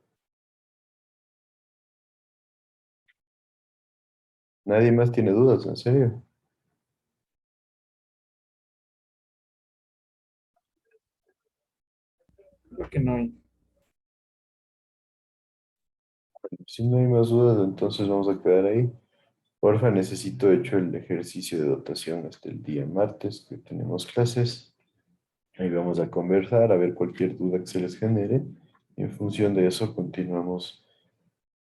¿Nadie más tiene dudas, en serio? Creo que no hay. Si no hay más dudas, entonces vamos a quedar ahí. Porfa, necesito hecho el ejercicio de dotación hasta el día martes, que tenemos clases. Ahí vamos a conversar, a ver cualquier duda que se les genere. Y en función de eso, continuamos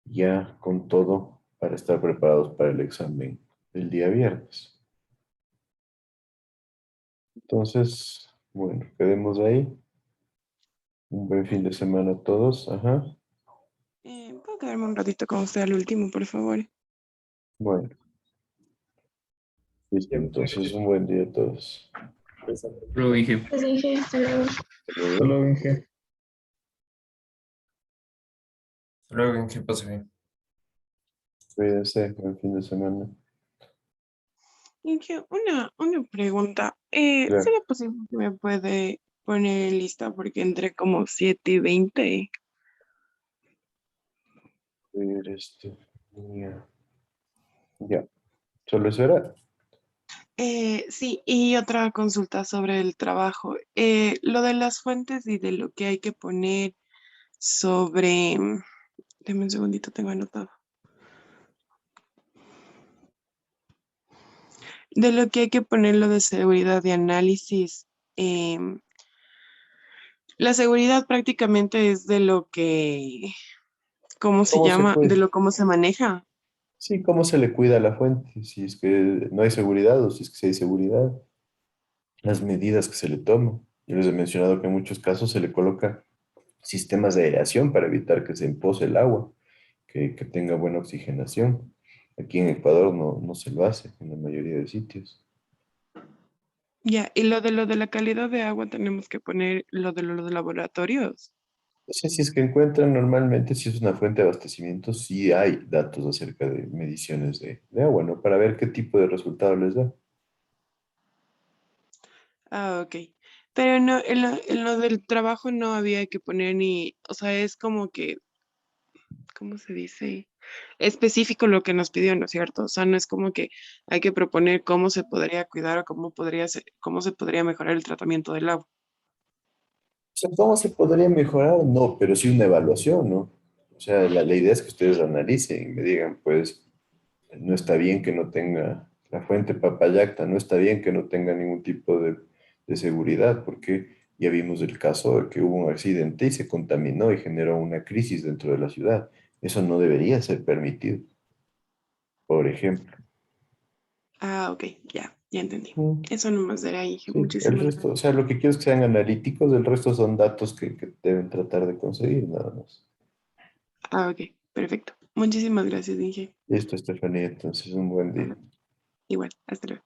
ya con todo para estar preparados para el examen del día viernes. Entonces, bueno, quedemos ahí. Un buen fin de semana a todos. Ajá. ¿Puedo quedarme un ratito con usted al último, por favor? Bueno, listo. Ya, Entonces, un buen día a todos. Luego dije, Pues dije, hasta luego. Hasta luego. Solo Inge. Luego, ¿en qué pasa bien? Cuídense, buen fin de semana. Inge, una pregunta. Claro. ¿Será posible que me puede poner en lista porque entré como 7:20? Ver ya. Ya. ¿Solo eso era? Sí, y otra consulta sobre el trabajo. Lo de las fuentes y de lo que hay que poner sobre... Deme un segundito, tengo anotado. De lo que hay que poner lo de seguridad de análisis. em, la seguridad prácticamente es de lo que, ¿cómo se ¿Cómo se llama? De cuida? lo cómo se maneja. Sí, ¿cómo se le cuida a la fuente? Si es que no hay seguridad o si es que sí hay seguridad. Las medidas que se le toman. Yo les he mencionado que en muchos casos se le coloca sistemas de aireación para evitar que se empose el agua, que tenga buena oxigenación. Aquí en Ecuador no se lo hace en la mayoría de sitios. Ya, y lo de la calidad de agua tenemos que poner lo de los laboratorios. No sé si es que encuentran normalmente, si es una fuente de abastecimiento, sí hay datos acerca de mediciones de agua, ¿no? Para ver qué tipo de resultado les da. Ah, ok. Pero no, en lo del trabajo no había que poner ni, o sea, es como que, ¿cómo se dice? Específico lo que nos pidió, ¿no es cierto? O sea, no es como que hay que proponer cómo se podría cuidar o cómo se podría mejorar el tratamiento del agua. O sea, ¿cómo se podría mejorar? No, pero sí una evaluación, ¿no? O sea, la idea es que ustedes analicen y me digan, pues, no está bien que no tenga la fuente Papayacta, no está bien que no tenga ningún tipo de seguridad, porque ya vimos el caso de que hubo un accidente y se contaminó y generó una crisis dentro de la ciudad. Eso no debería ser permitido, por ejemplo. Ah, ok, ya entendí. Mm, Eso nomás era ahí. sí, el Muchísimas resto, gracias. o sea, lo que quiero es que sean analíticos, el resto son datos que deben tratar de conseguir, nada más. Ah, ok, perfecto. Muchísimas gracias, Inge. Listo, Estefanía, entonces un buen día. Igual, hasta luego.